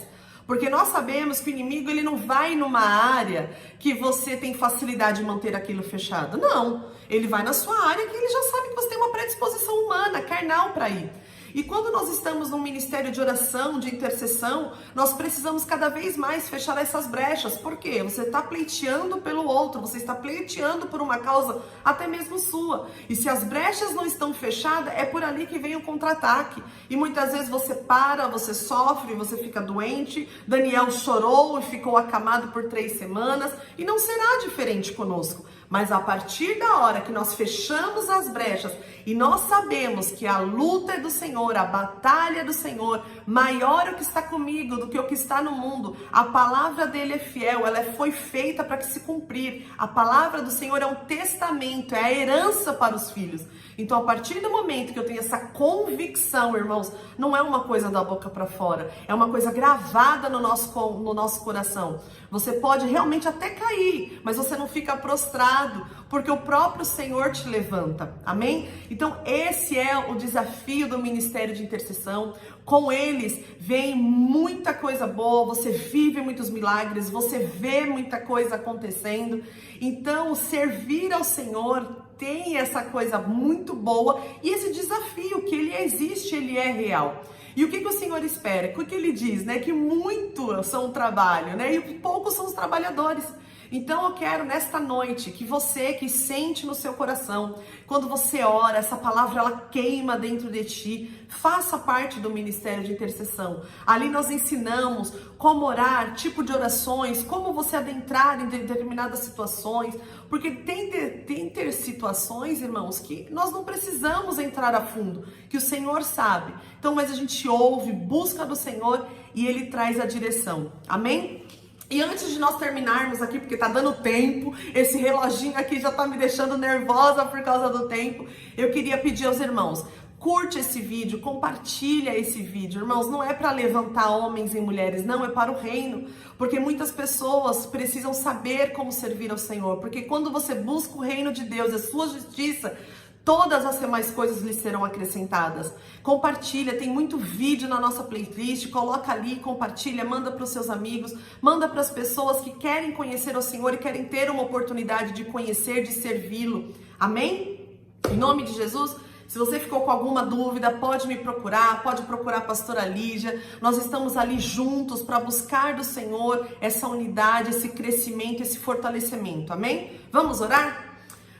Porque nós sabemos que o inimigo ele não vai numa área que você tem facilidade de manter aquilo fechado. Não, ele vai na sua área que ele já sabe que você tem uma predisposição humana, carnal para ir. E quando nós estamos num ministério de oração, de intercessão, nós precisamos cada vez mais fechar essas brechas. Por quê? Você está pleiteando pelo outro, você está pleiteando por uma causa até mesmo sua. E se as brechas não estão fechadas, é por ali que vem o contra-ataque. E muitas vezes você para, você sofre, você fica doente. Daniel chorou e ficou acamado por 3 semanas. E não será diferente conosco. Mas a partir da hora que nós fechamos as brechas e nós sabemos que a luta é do Senhor, a batalha é do Senhor, maior é o que está comigo do que o que está no mundo. A palavra dele é fiel, ela foi feita para que se cumprir. A palavra do Senhor é um testamento, é a herança para os filhos. Então, a partir do momento que eu tenho essa convicção, irmãos, não é uma coisa da boca para fora, é uma coisa gravada no nosso coração. Você pode realmente até cair, mas você não fica prostrado, porque o próprio Senhor te levanta. Amém? Então, esse é o desafio do ministério ministério de intercessão. Com eles vem muita coisa boa, você vive muitos milagres, você vê muita coisa acontecendo. Então, servir ao Senhor tem essa coisa muito boa e esse desafio que ele existe, ele é real. E o que o Senhor espera? O que ele diz, né? Que muito são o trabalho, né? E poucos são os trabalhadores. Então eu quero nesta noite que você que sente no seu coração, quando você ora, essa palavra ela queima dentro de ti, faça parte do ministério de intercessão. Ali nós ensinamos como orar, tipo de orações, como você adentrar em determinadas situações, porque tem situações, irmãos, que nós não precisamos entrar a fundo, que o Senhor sabe. Então, mas a gente ouve, busca do Senhor e Ele traz a direção. Amém? E antes de nós terminarmos aqui, porque tá dando tempo, esse reloginho aqui já tá me deixando nervosa por causa do tempo, eu queria pedir aos irmãos, curte esse vídeo, compartilha esse vídeo. Irmãos, não é para levantar homens e mulheres, não, é para o reino, porque muitas pessoas precisam saber como servir ao Senhor, porque quando você busca o reino de Deus, a sua justiça, todas as demais coisas lhe serão acrescentadas. Compartilha, tem muito vídeo na nossa playlist, coloca ali, compartilha, manda para os seus amigos, manda para as pessoas que querem conhecer o Senhor e querem ter uma oportunidade de conhecer, de servi-lo. Amém? Em nome de Jesus, se você ficou com alguma dúvida, pode me procurar, pode procurar a pastora Lígia. Nós estamos ali juntos para buscar do Senhor essa unidade, esse crescimento, esse fortalecimento. Amém? Vamos orar?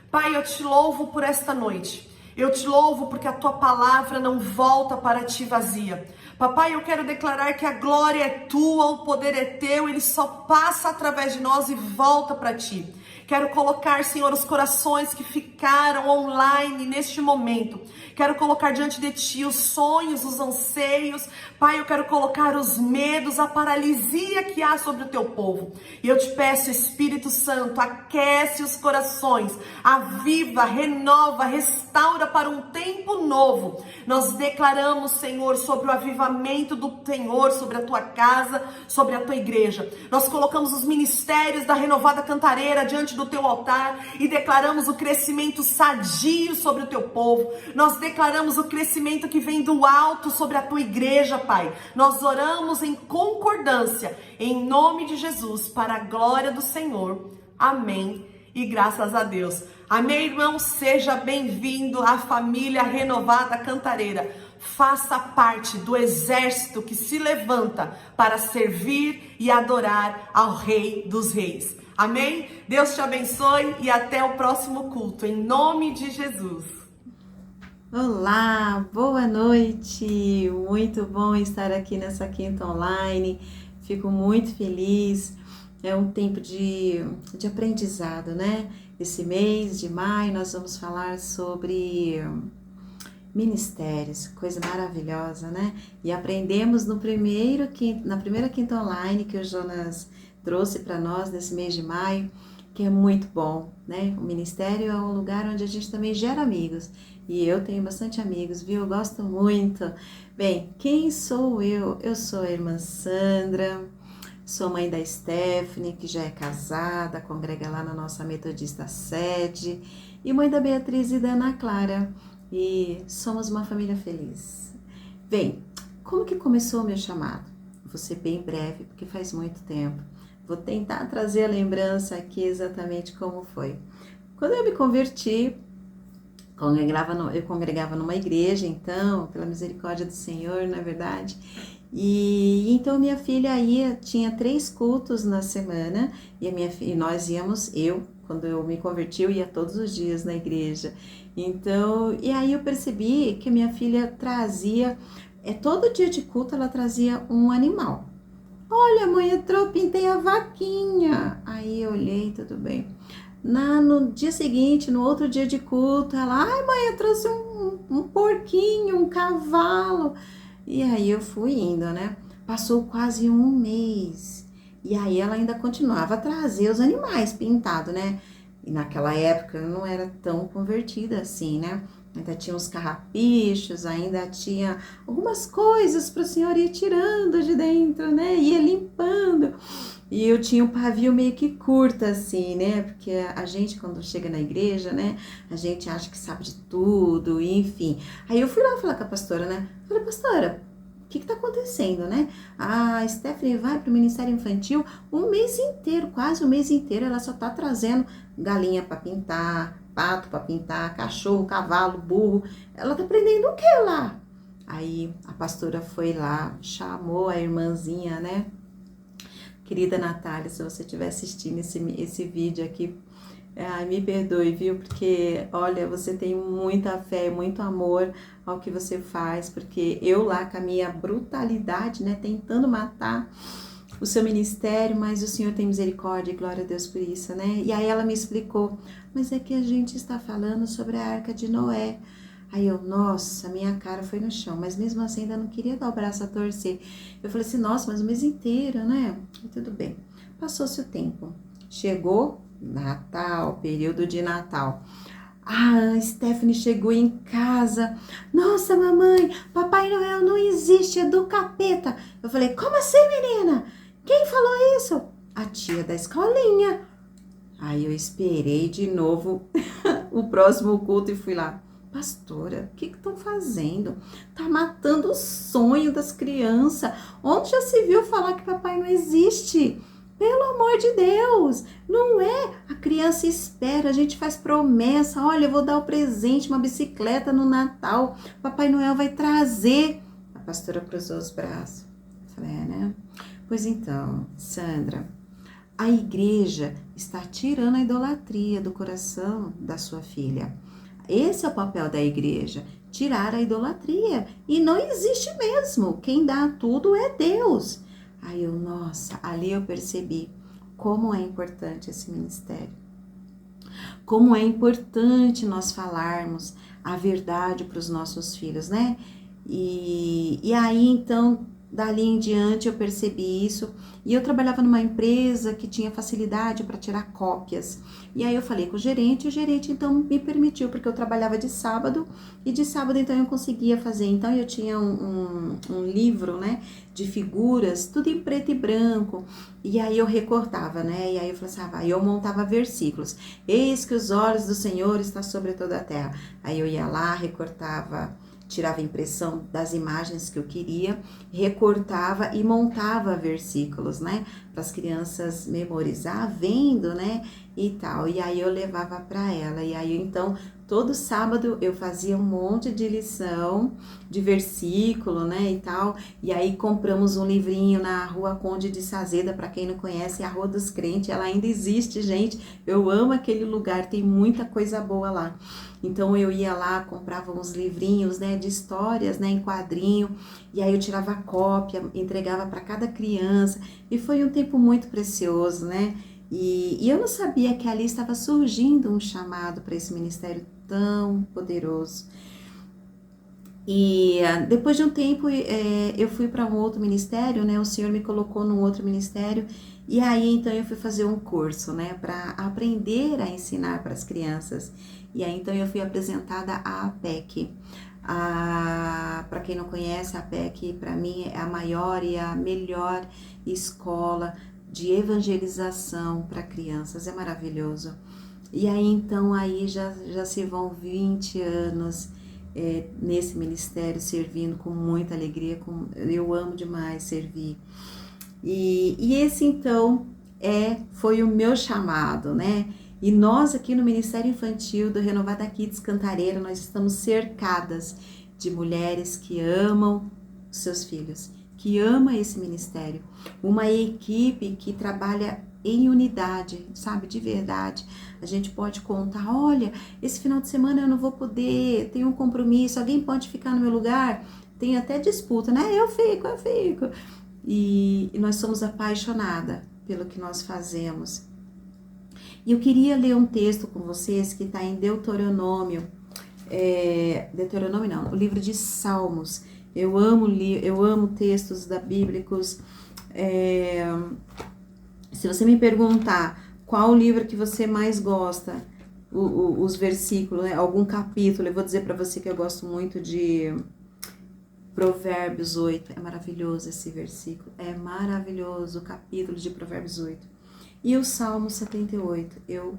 Pai, eu te louvo por esta noite. Eu te louvo porque a tua palavra não volta para ti vazia. Papai, eu quero declarar que a glória é tua, o poder é teu, ele só passa através de nós e volta para ti. Quero colocar, Senhor, os corações que ficaram online neste momento. Quero colocar diante de ti os sonhos, os anseios. Pai, eu quero colocar os medos, a paralisia que há sobre o teu povo. E eu te peço, Espírito Santo, aquece os corações, aviva, renova, restaura para um tempo novo. Nós declaramos, Senhor, sobre o avivamento do Senhor, sobre a tua casa, sobre a tua igreja. Nós colocamos os ministérios da Renovada Cantareira diante do teu altar e declaramos o crescimento sadio sobre o teu povo. Nós declaramos o crescimento que vem do alto sobre a tua igreja, Pai. Nós oramos em concordância, em nome de Jesus, para a glória do Senhor. Amém. E graças a Deus. Amém, irmão? Seja bem-vindo à família Renovada Cantareira. Faça parte do exército que se levanta para servir e adorar ao Rei dos Reis. Amém? Deus te abençoe e até o próximo culto, em nome de Jesus. Olá, boa noite, muito bom estar aqui nessa quinta online, fico muito feliz, é um tempo de aprendizado, né? Esse mês de maio nós vamos falar sobre ministérios, coisa maravilhosa, né? E aprendemos na primeira quinta online que o Jonas trouxe para nós nesse mês de maio, que é muito bom, né? O ministério é um lugar onde a gente também gera amigos, e eu tenho bastante amigos, viu? Eu gosto muito. Bem, quem sou eu? Eu sou a irmã Sandra, sou mãe da Stephanie, que já é casada, congrega lá na nossa Metodista sede, e mãe da Beatriz e da Ana Clara, e somos uma família feliz. Bem, como que começou o meu chamado? Vou ser bem breve, porque faz muito tempo. Vou tentar trazer a lembrança aqui exatamente como foi. Quando eu me converti, eu congregava numa igreja, então, pela misericórdia do Senhor, na verdade. E então minha filha tinha 3 cultos na semana, e nós íamos, quando eu me converti, eu ia todos os dias na igreja. Então, e aí eu percebi que minha filha trazia, todo dia de culto ela trazia um animal. Olha, mãe, eu pintei a vaquinha. Aí eu olhei, tudo bem. No dia seguinte, no outro dia de culto, ela, ai, mãe, eu trouxe um porquinho, um cavalo. E aí eu fui indo, né? Passou quase um mês. E aí ela ainda continuava a trazer os animais pintados, né? E naquela época eu não era tão convertida assim, né? Ainda tinha uns carrapichos, ainda tinha algumas coisas para o Senhor ir tirando de dentro, né? Ia limpando. E eu tinha um pavio meio que curto, assim, né? Porque a gente, quando chega na igreja, né? A gente acha que sabe de tudo, enfim. Aí eu fui lá falar com a pastora, né? Falei, pastora, o que tá acontecendo, né? A Stephanie vai pro Ministério Infantil um mês inteiro, quase um mês inteiro. Ela só tá trazendo galinha para pintar, pato para pintar, cachorro, cavalo, burro. Ela tá aprendendo o que lá? Aí a pastora foi lá, chamou a irmãzinha, né? Querida Natália, se você estiver assistindo esse vídeo aqui, me perdoe, viu? Porque, olha, você tem muita fé, muito amor ao que você faz, porque eu lá com a minha brutalidade, né, tentando matar o seu ministério, mas o Senhor tem misericórdia e glória a Deus por isso, né? E aí ela me explicou, mas é que a gente está falando sobre a Arca de Noé. Aí eu, nossa, minha cara foi no chão, mas mesmo assim ainda não queria dar o braço a torcer. Eu falei assim, nossa, mas o mês inteiro, né? E tudo bem. Passou-se o tempo. Chegou Natal, período de Natal. A Stephanie chegou em casa. Nossa, mamãe, Papai Noel não existe, é do capeta. Eu falei, como assim, menina? Quem falou isso? A tia da escolinha. Aí eu esperei de novo o próximo culto e fui lá. Pastora, o que estão fazendo? Tá matando o sonho das crianças. Onde já se viu falar que papai não existe? Pelo amor de Deus, não é? A criança espera, a gente faz promessa. Olha, eu vou dar o presente, uma bicicleta no Natal. Papai Noel vai trazer. A pastora cruzou os braços. Falei, né? Pois então, Sandra, a igreja está tirando a idolatria do coração da sua filha. Esse é o papel da igreja, tirar a idolatria. E não existe mesmo. Quem dá tudo é Deus. Aí eu, nossa, ali eu percebi como é importante esse ministério. Como é importante nós falarmos a verdade para os nossos filhos, né? E aí, então, dali em diante eu percebi isso. E eu trabalhava numa empresa que tinha facilidade para tirar cópias. E aí eu falei com o gerente então me permitiu, porque eu trabalhava de sábado, e de sábado então eu conseguia fazer. Então eu tinha um livro, né, de figuras, tudo em preto e branco, e aí eu recortava, né, e aí eu falava assim, eu montava versículos. Eis que os olhos do Senhor estão sobre toda a terra. Aí eu ia lá, recortava, tirava impressão das imagens que eu queria, recortava e montava versículos, né? Para as crianças memorizar, vendo, né? E tal. E aí eu levava para ela. E aí, então, todo sábado eu fazia um monte de lição, de versículo, né? E tal. E aí compramos um livrinho na Rua Conde de Sazeda, para quem não conhece, a Rua dos Crentes. Ela ainda existe, gente. Eu amo aquele lugar, tem muita coisa boa lá. Então eu ia lá, comprava uns livrinhos, né, de histórias, né, em quadrinho, e aí eu tirava cópia, entregava para cada criança, e foi um tempo muito precioso, né, e eu não sabia que ali estava surgindo um chamado para esse ministério tão poderoso. E depois de um tempo eu fui para um outro ministério, né, o Senhor me colocou num outro ministério, e aí então eu fui fazer um curso, né, para aprender a ensinar para as crianças. E aí então eu fui apresentada à APEC. Para quem não conhece, a APEC para mim é a maior e a melhor escola de evangelização para crianças, é maravilhoso. E aí então aí já se vão 20 anos nesse ministério, servindo com muita alegria, eu amo demais servir. E esse então foi o meu chamado, né? E nós aqui no Ministério Infantil do Renovada Kids Cantareira, nós estamos cercadas de mulheres que amam os seus filhos, que ama esse ministério. Uma equipe que trabalha em unidade, sabe, de verdade. A gente pode contar, olha, esse final de semana eu não vou poder, tenho um compromisso, alguém pode ficar no meu lugar? Tem até disputa, né? Eu fico. E nós somos apaixonadas pelo que nós fazemos. E eu queria ler um texto com vocês que está em Deuteronômio. Deuteronômio não, o livro de Salmos. Eu amo textos bíblicos. Se você me perguntar qual o livro que você mais gosta, os versículos, né, algum capítulo, eu vou dizer para você que eu gosto muito Provérbios 8, é maravilhoso esse versículo, é maravilhoso o capítulo de Provérbios 8. E o Salmo 78, eu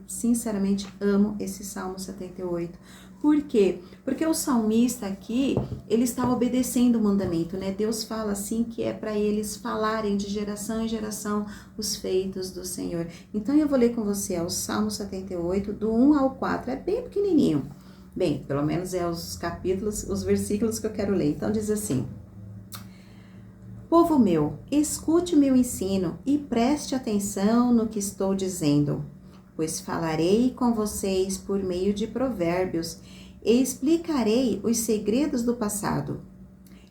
sinceramente amo esse Salmo 78. Por quê? Porque o salmista aqui, ele está obedecendo o mandamento, né? Deus fala assim que é para eles falarem de geração em geração os feitos do Senhor. Então eu vou ler com você, é o Salmo 78, do 1 ao 4, é bem pequenininho. Bem, pelo menos é os capítulos, os versículos que eu quero ler. Então diz assim: Povo meu, escute meu ensino e preste atenção no que estou dizendo, pois falarei com vocês por meio de provérbios e explicarei os segredos do passado.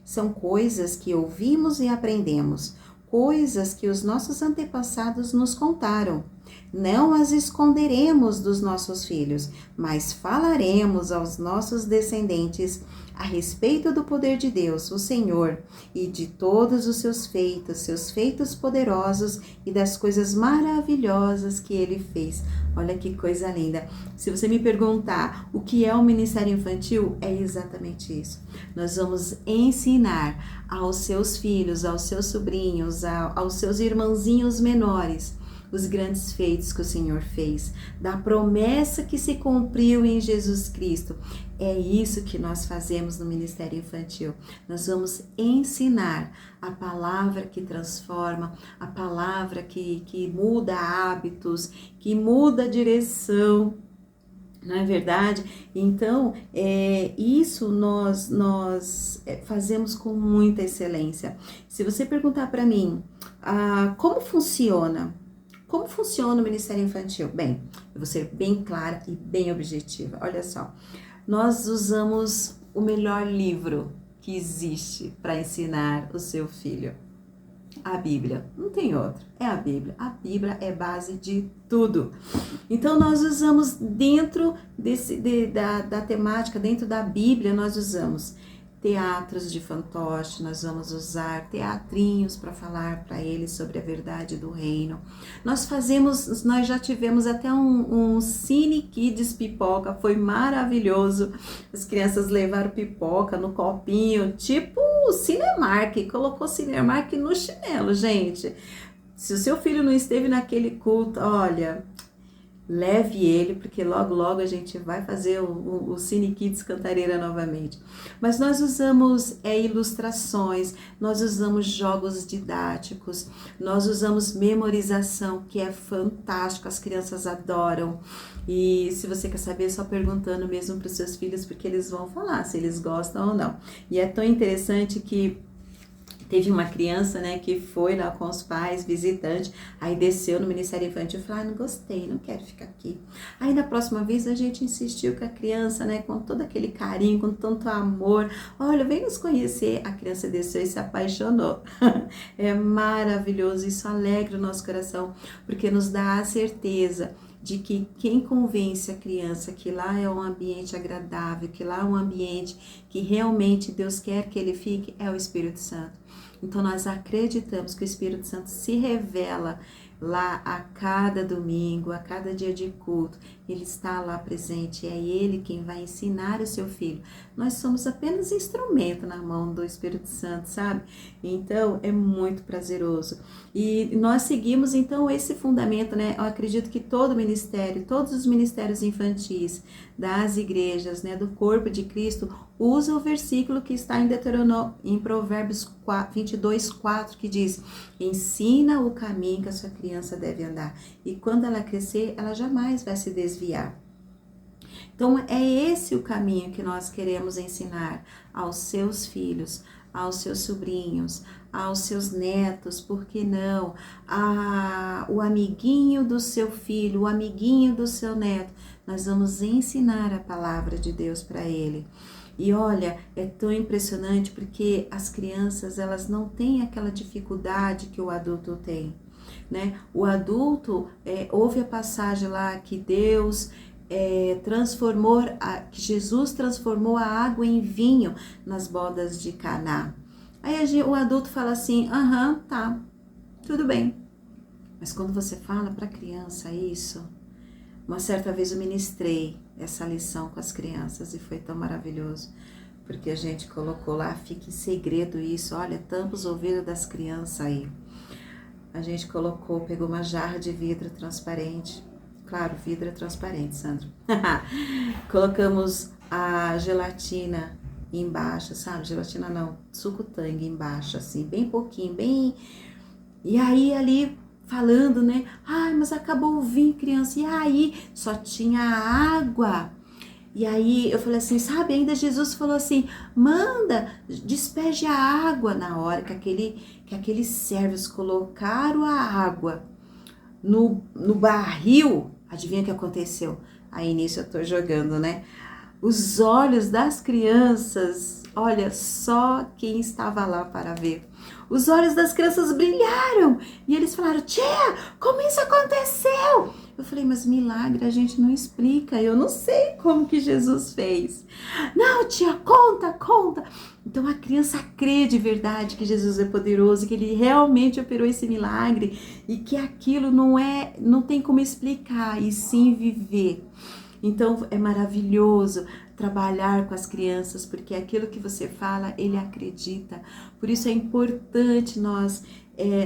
São coisas que ouvimos e aprendemos, coisas que os nossos antepassados nos contaram. Não as esconderemos dos nossos filhos, mas falaremos aos nossos descendentes a respeito do poder de Deus, o Senhor, e de todos os seus feitos poderosos e das coisas maravilhosas que Ele fez. Olha que coisa linda. Se você me perguntar o que é o Ministério Infantil, é exatamente isso. Nós vamos ensinar aos seus filhos, aos seus sobrinhos, aos seus irmãozinhos menores, os grandes feitos que o Senhor fez, da promessa que se cumpriu em Jesus Cristo. É isso que nós fazemos no Ministério Infantil. Nós vamos ensinar a palavra que transforma, a palavra que muda hábitos, que muda a direção. Não é verdade? Então, isso nós fazemos com muita excelência. Se você perguntar para mim, como funciona? Como funciona o Ministério Infantil? Bem, eu vou ser bem clara e bem objetiva. Olha só, nós usamos o melhor livro que existe para ensinar o seu filho. A Bíblia, não tem outro, é a Bíblia. A Bíblia é base de tudo. Então nós usamos dentro da temática, dentro da Bíblia, nós usamos teatros de fantoche, nós vamos usar teatrinhos para falar para eles sobre a verdade do reino. Nós já tivemos até um Cine Kids pipoca, foi maravilhoso. As crianças levaram pipoca no copinho, tipo o Cinemark, colocou Cinemark no chinelo, gente. Se o seu filho não esteve naquele culto, olha, leve ele, porque logo logo a gente vai fazer o Cine Kids Cantareira novamente. Mas nós usamos ilustrações, nós usamos jogos didáticos, nós usamos memorização, que é fantástico, as crianças adoram. E se você quer saber, é só perguntando mesmo para os seus filhos, porque eles vão falar se eles gostam ou não. E é tão interessante que teve uma criança, né, que foi lá com os pais, visitante, aí desceu no Ministério Infantil e falou, não gostei, não quero ficar aqui. Aí na próxima vez a gente insistiu com a criança, né, com todo aquele carinho, com tanto amor, olha, vem nos conhecer. A criança desceu e se apaixonou. É maravilhoso, isso alegra o nosso coração, porque nos dá a certeza de que quem convence a criança que lá é um ambiente agradável, que lá é um ambiente que realmente Deus quer que ele fique, é o Espírito Santo. Então nós acreditamos que o Espírito Santo se revela lá a cada domingo, a cada dia de culto, ele está lá presente, é ele quem vai ensinar o seu filho. Nós somos apenas instrumento na mão do Espírito Santo, sabe? Então é muito prazeroso. E nós seguimos então esse fundamento, né? Eu acredito que todo ministério, todos os ministérios infantis das igrejas, né, do corpo de Cristo, usa o versículo que está em Provérbios 22:4, que diz: ensina o caminho que a sua criança deve andar, e quando ela crescer, ela jamais vai se desviar. Então é esse o caminho que nós queremos ensinar aos seus filhos, aos seus sobrinhos, aos seus netos, por que não? O amiguinho do seu filho, o amiguinho do seu neto, nós vamos ensinar a palavra de Deus para ele. E olha, é tão impressionante porque as crianças, elas não têm aquela dificuldade que o adulto tem, né? O adulto, houve a passagem lá que Deus que Jesus transformou a água em vinho nas bodas de Caná. Aí o adulto fala assim, tá, tudo bem. Mas quando você fala para a criança isso, uma certa vez eu ministrei essa lição com as crianças e foi tão maravilhoso. porque a gente colocou lá, fica em segredo isso, olha, tampa os ouvidos das crianças aí. A gente colocou, pegou uma jarra de vidro transparente, claro, vidro é transparente, Sandro. Colocamos a gelatina embaixo, sabe? Gelatina não, suco Tang embaixo, assim, bem pouquinho, bem... E aí ali falando, né? Ai, mas acabou o vinho, criança. E aí só tinha água. E aí eu falei assim, sabe? Ainda Jesus falou assim, manda, despeje a água. Na hora que aqueles servos colocaram a água no barril, adivinha o que aconteceu? Aí nisso eu tô jogando, né? Os olhos das crianças, olha, só quem estava lá para ver. Os olhos das crianças brilharam e eles falaram, tia, como isso aconteceu? Eu falei, mas milagre a gente não explica, eu não sei como que Jesus fez. Não, tia, conta. Então a criança crê de verdade que Jesus é poderoso, que ele realmente operou esse milagre e que aquilo não tem como explicar e sim viver. Então é maravilhoso trabalhar com as crianças, porque aquilo que você fala, ele acredita. Por isso é importante nós,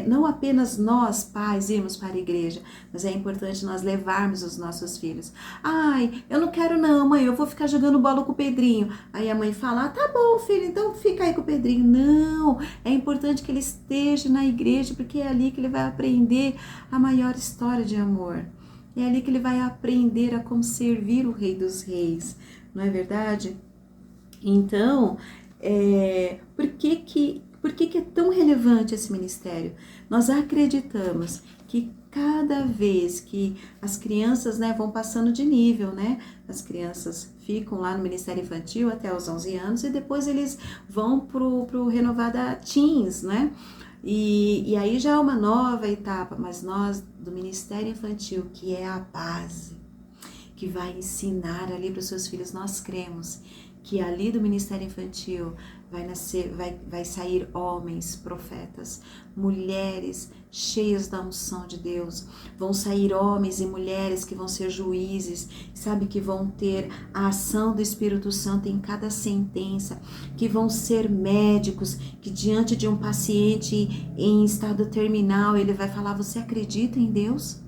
não apenas nós pais irmos para a igreja, mas é importante nós levarmos os nossos filhos. Ai, eu não quero não, mãe, eu vou ficar jogando bola com o Pedrinho. Aí a mãe fala, tá bom, filho, então fica aí com o Pedrinho. Não, é importante que ele esteja na igreja, porque é ali que ele vai aprender a maior história de amor. É ali que ele vai aprender a como servir o Rei dos Reis, não é verdade? Então, por que é tão relevante esse ministério? Nós acreditamos que cada vez que as crianças, né, vão passando de nível, né? As crianças ficam lá no Ministério Infantil até os 11 anos e depois eles vão pro Renovada Teens, né? E aí já é uma nova etapa, mas nós do Ministério Infantil, que é a base, que vai ensinar ali para os seus filhos, nós cremos que ali do Ministério Infantil vai sair homens, profetas, mulheres cheias da unção de Deus, vão sair homens e mulheres que vão ser juízes, sabe, que vão ter a ação do Espírito Santo em cada sentença, que vão ser médicos, que diante de um paciente em estado terminal, ele vai falar, você acredita em Deus?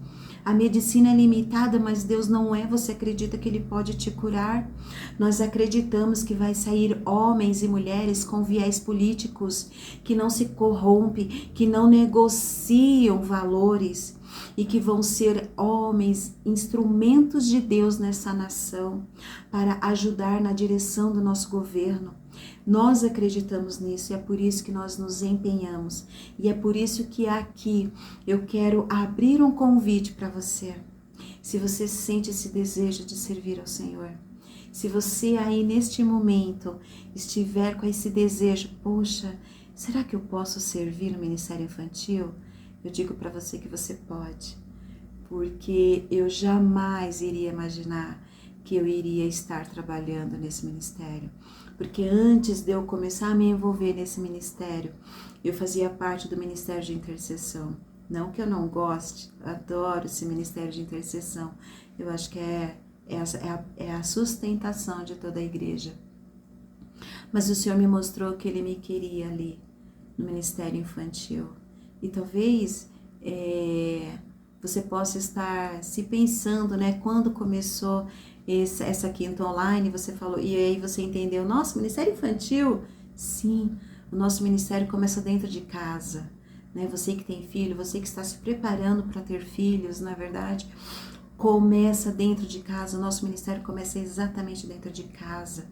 A medicina é limitada, mas Deus não é. Você acredita que Ele pode te curar? Nós acreditamos que vai sair homens e mulheres com viés políticos, que não se corrompem, que não negociam valores e que vão ser homens, instrumentos de Deus nessa nação para ajudar na direção do nosso governo. Nós acreditamos nisso e é por isso que nós nos empenhamos. E é por isso que aqui eu quero abrir um convite para você. Se você sente esse desejo de servir ao Senhor, se você aí neste momento estiver com esse desejo, poxa, será que eu posso servir no Ministério Infantil? Eu digo para você que você pode, porque eu jamais iria imaginar que eu iria estar trabalhando nesse ministério. Porque antes de eu começar a me envolver nesse ministério, eu fazia parte do Ministério de Intercessão. Não que eu não goste, adoro esse Ministério de Intercessão. Eu acho que é a sustentação de toda a igreja. Mas o Senhor me mostrou que Ele me queria ali, no Ministério Infantil. E talvez você possa estar se pensando, né, quando começou essa quinta online, você falou, e aí você entendeu, nossa, Ministério Infantil? Sim, o nosso ministério começa dentro de casa, né? Você que tem filho, você que está se preparando para ter filhos, não é verdade? Começa dentro de casa, o nosso ministério começa exatamente dentro de casa.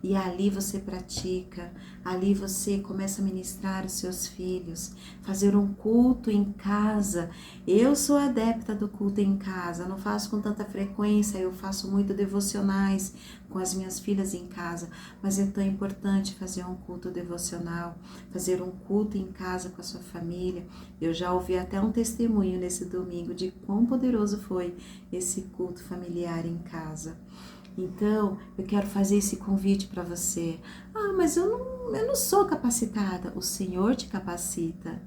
E ali você pratica, ali você começa a ministrar os seus filhos, fazer um culto em casa. Eu sou adepta do culto em casa, não faço com tanta frequência, eu faço muito devocionais com as minhas filhas em casa, mas é tão importante fazer um culto devocional, fazer um culto em casa com a sua família. Eu já ouvi até um testemunho nesse domingo de quão poderoso foi esse culto familiar em casa. Então, eu quero fazer esse convite para você. Ah, mas eu não sou capacitada. O Senhor te capacita.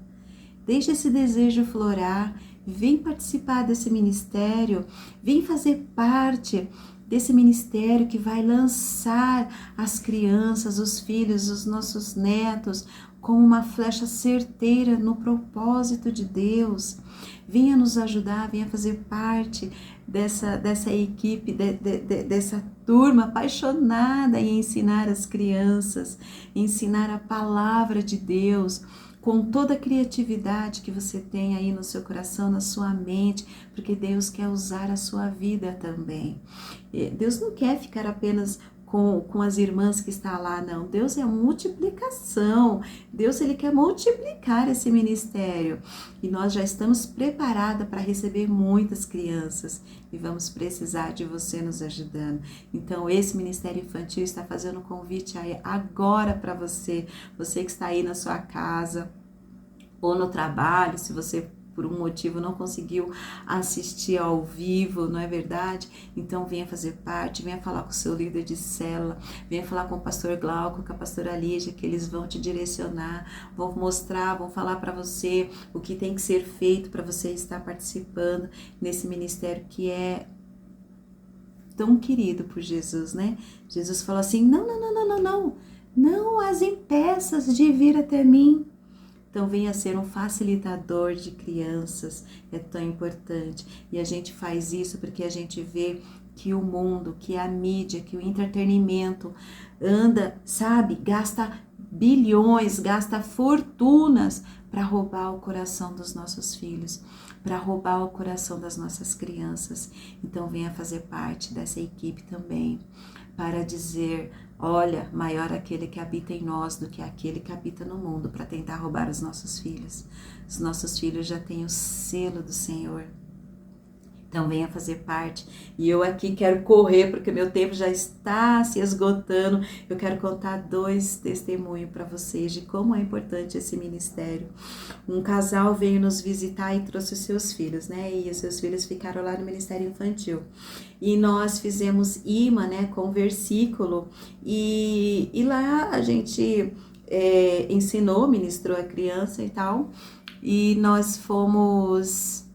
Deixa esse desejo florar. Vem participar desse ministério. Vem fazer parte desse ministério que vai lançar as crianças, os filhos, os nossos netos, como uma flecha certeira no propósito de Deus. Venha nos ajudar, venha fazer parte dessa equipe, dessa turma apaixonada em ensinar as crianças, ensinar a palavra de Deus, com toda a criatividade que você tem aí no seu coração, na sua mente, porque Deus quer usar a sua vida também. Deus não quer ficar apenas com as irmãs que está lá, não. Deus é a multiplicação. Deus, Ele quer multiplicar esse ministério. E nós já estamos preparadas para receber muitas crianças. E vamos precisar de você nos ajudando. Então, esse Ministério Infantil está fazendo um convite aí agora para você. Você que está aí na sua casa ou no trabalho, se você por um motivo não conseguiu assistir ao vivo, não é verdade? Então venha fazer parte, venha falar com o seu líder de célula, venha falar com o pastor Glauco, com a pastora Lígia, que eles vão te direcionar, vão mostrar, vão falar para você o que tem que ser feito para você estar participando nesse ministério que é tão querido por Jesus, né? Jesus falou assim, não as impeças de vir até mim. Então venha ser um facilitador de crianças, é tão importante. E a gente faz isso porque a gente vê que o mundo, que a mídia, que o entretenimento anda, sabe, gasta bilhões, gasta fortunas para roubar o coração dos nossos filhos, para roubar o coração das nossas crianças. Então venha fazer parte dessa equipe também, para dizer, olha, maior aquele que habita em nós do que aquele que habita no mundo, para tentar roubar os nossos filhos. Os nossos filhos já têm o selo do Senhor. Então venha fazer parte. E eu aqui quero correr, porque meu tempo já está se esgotando. Eu quero contar 2 testemunhos para vocês de como é importante esse ministério. Um casal veio nos visitar e trouxe os seus filhos, né? E os seus filhos ficaram lá no Ministério Infantil. E nós fizemos imã, né, com versículo. E lá a gente ensinou, ministrou a criança e tal. E nós fomos...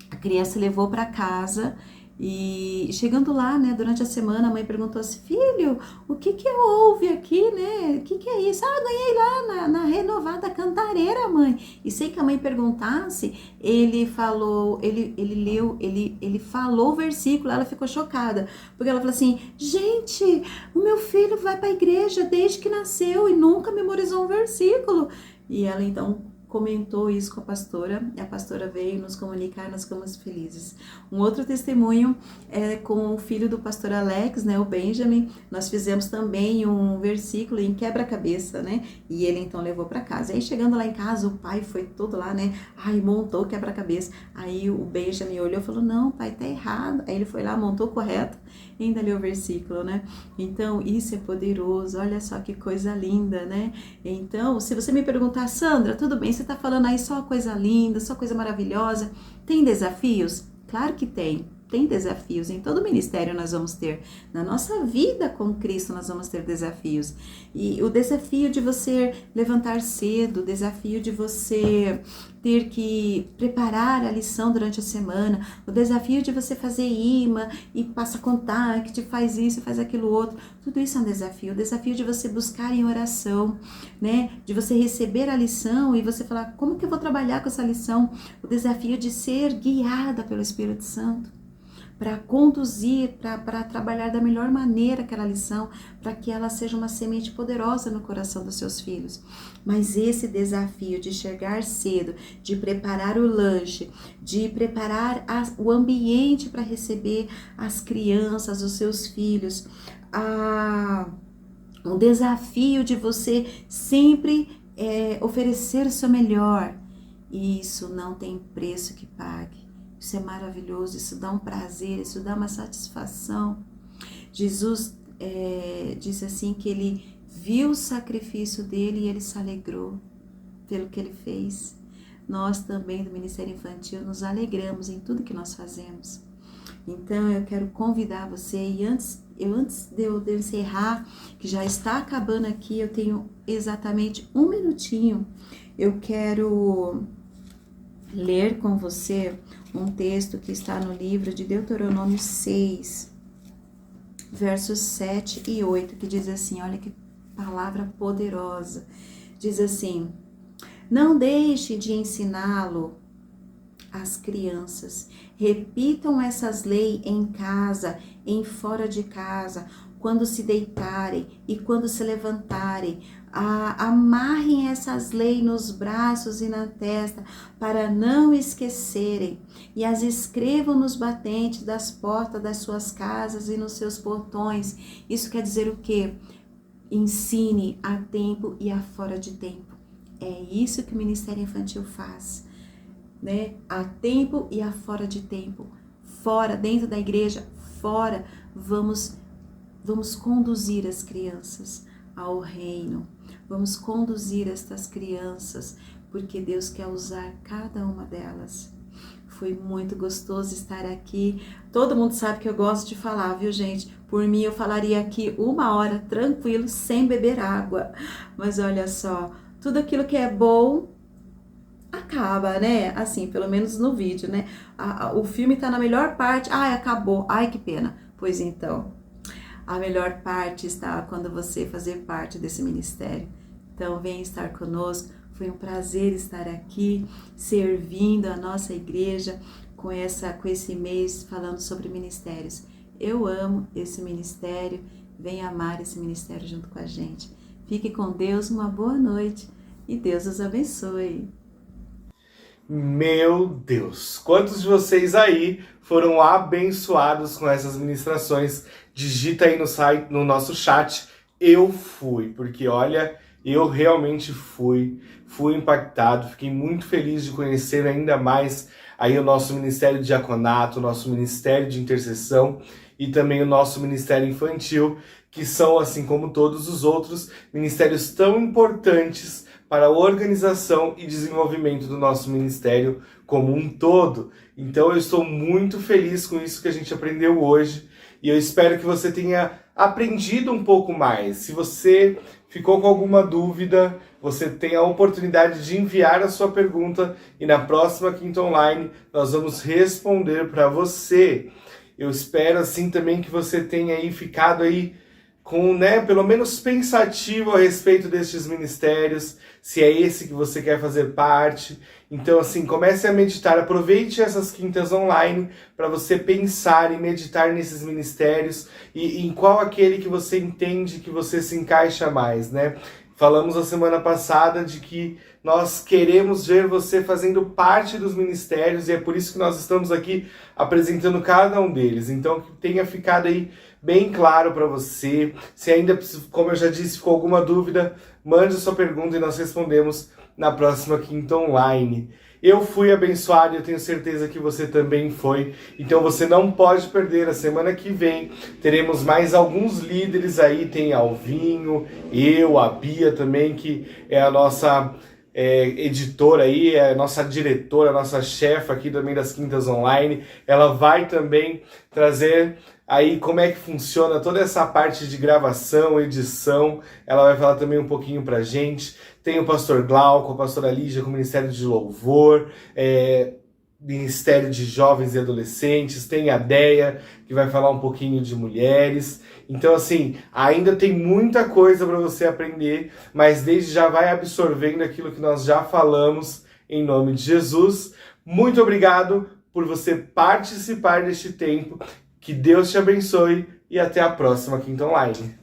A criança levou para casa e chegando lá, né, durante a semana, a mãe perguntou assim, filho, o que houve aqui, né? O que é isso? Ah, ganhei lá na Renovada Cantareira, mãe. E sem que a mãe perguntasse, ele falou, ele falou o versículo, ela ficou chocada, porque ela falou assim, gente, o meu filho vai para a igreja desde que nasceu e nunca memorizou um versículo. E ela então comentou isso com a pastora, e a pastora veio nos comunicar, nós ficamos felizes. Um outro testemunho é com o filho do pastor Alex, né, o Benjamin. Nós fizemos também um versículo em quebra-cabeça, né, e ele então levou para casa. Aí chegando lá em casa, o pai foi todo lá, né, montou quebra-cabeça. Aí o Benjamin olhou e falou, não, pai, tá errado. Aí ele foi lá, montou correto, e ainda leu o versículo, né. Então isso é poderoso, olha só que coisa linda, né. Então, se você me perguntar, Sandra, tudo bem, você tá falando aí só coisa linda, só coisa maravilhosa, tem desafios? Claro que tem desafios, em todo ministério nós vamos ter, na nossa vida com Cristo nós vamos ter desafios, e o desafio de você levantar cedo, o desafio de você ter que preparar a lição durante a semana, o desafio de você fazer imã e passa contact, faz isso, faz aquilo outro, tudo isso é um desafio, o desafio de você buscar em oração, né, de você receber a lição e você falar, como que eu vou trabalhar com essa lição, o desafio de ser guiada pelo Espírito Santo, para conduzir, para trabalhar da melhor maneira aquela lição, para que ela seja uma semente poderosa no coração dos seus filhos. Mas esse desafio de chegar cedo, de preparar o lanche, de preparar o ambiente para receber as crianças, os seus filhos, o desafio de você sempre oferecer o seu melhor, isso não tem preço que pague. Isso é maravilhoso, isso dá um prazer, isso dá uma satisfação. Jesus disse assim que ele viu o sacrifício dele e ele se alegrou pelo que ele fez. Nós também do Ministério Infantil nos alegramos em tudo que nós fazemos. Então eu quero convidar você, e antes de eu encerrar, que já está acabando aqui, eu tenho exatamente 1 minutinho, eu quero ler com você um texto que está no livro de Deuteronômio 6. versos 7 e 8, que diz assim, olha que palavra poderosa. Diz assim: não deixe de ensiná-lo às crianças. Repitam essas leis em casa, em fora de casa, quando se deitarem e quando se levantarem. Amarrem essas leis nos braços e na testa, para não esquecerem, e as escrevam nos batentes das portas das suas casas e nos seus portões. Isso quer dizer o quê? Ensine a tempo e a fora de tempo. É isso que o Ministério Infantil faz, né? A tempo e a fora de tempo. Fora, dentro da igreja, fora, vamos conduzir as crianças ao reino. Vamos conduzir estas crianças, porque Deus quer usar cada uma delas. Foi muito gostoso estar aqui. Todo mundo sabe que eu gosto de falar, viu, gente? Por mim, eu falaria aqui 1 hora, tranquilo, sem beber água. Mas olha só, tudo aquilo que é bom acaba, né? Assim, pelo menos no vídeo, né? O filme tá na melhor parte. Ai, acabou. Ai, que pena. Pois então, a melhor parte está quando você fazer parte desse ministério. Então, vem estar conosco. Foi um prazer estar aqui, servindo a nossa igreja com esse mês falando sobre ministérios. Eu amo esse ministério. Venha amar esse ministério junto com a gente. Fique com Deus, uma boa noite e Deus os abençoe. Meu Deus, quantos de vocês aí foram abençoados com essas ministrações? Digita aí no site, no nosso chat, eu fui, porque olha, eu realmente fui impactado, fiquei muito feliz de conhecer ainda mais aí o nosso Ministério de Diaconato, o nosso Ministério de Intercessão e também o nosso Ministério Infantil, que são, assim como todos os outros, ministérios tão importantes para a organização e desenvolvimento do nosso ministério como um todo. Então eu estou muito feliz com isso que a gente aprendeu hoje e eu espero que você tenha aprendido um pouco mais. Se você ficou com alguma dúvida, você tem a oportunidade de enviar a sua pergunta e na próxima Quinta Online nós vamos responder para você. Eu espero assim também que você tenha aí ficado aí com, né, pelo menos pensativo a respeito destes ministérios, se é esse que você quer fazer parte. Então, assim, comece a meditar, aproveite essas quintas online para você pensar e meditar nesses ministérios e em qual aquele que você entende que você se encaixa mais, né? Falamos a semana passada de que nós queremos ver você fazendo parte dos ministérios e é por isso que nós estamos aqui apresentando cada um deles. Então, que tenha ficado aí bem claro para você. Se ainda, como eu já disse, ficou alguma dúvida, mande sua pergunta e nós respondemos na próxima Quinta Online. Eu fui abençoado e eu tenho certeza que você também foi. Então você não pode perder. A semana que vem teremos mais alguns líderes aí. Tem Alvinho, eu, a Bia também, que é a nossa editora aí, é a nossa diretora, a nossa chefe aqui também das Quintas Online. Ela vai também trazer aí como é que funciona toda essa parte de gravação, edição. Ela vai falar também um pouquinho pra gente. Tem o pastor Glauco, a pastora Lígia com o Ministério de Louvor, Ministério de Jovens e Adolescentes, tem a Deia, que vai falar um pouquinho de mulheres. Então, assim, ainda tem muita coisa para você aprender, mas desde já vai absorvendo aquilo que nós já falamos, em nome de Jesus. Muito obrigado por você participar deste tempo. Que Deus te abençoe e até a próxima Quinta Online.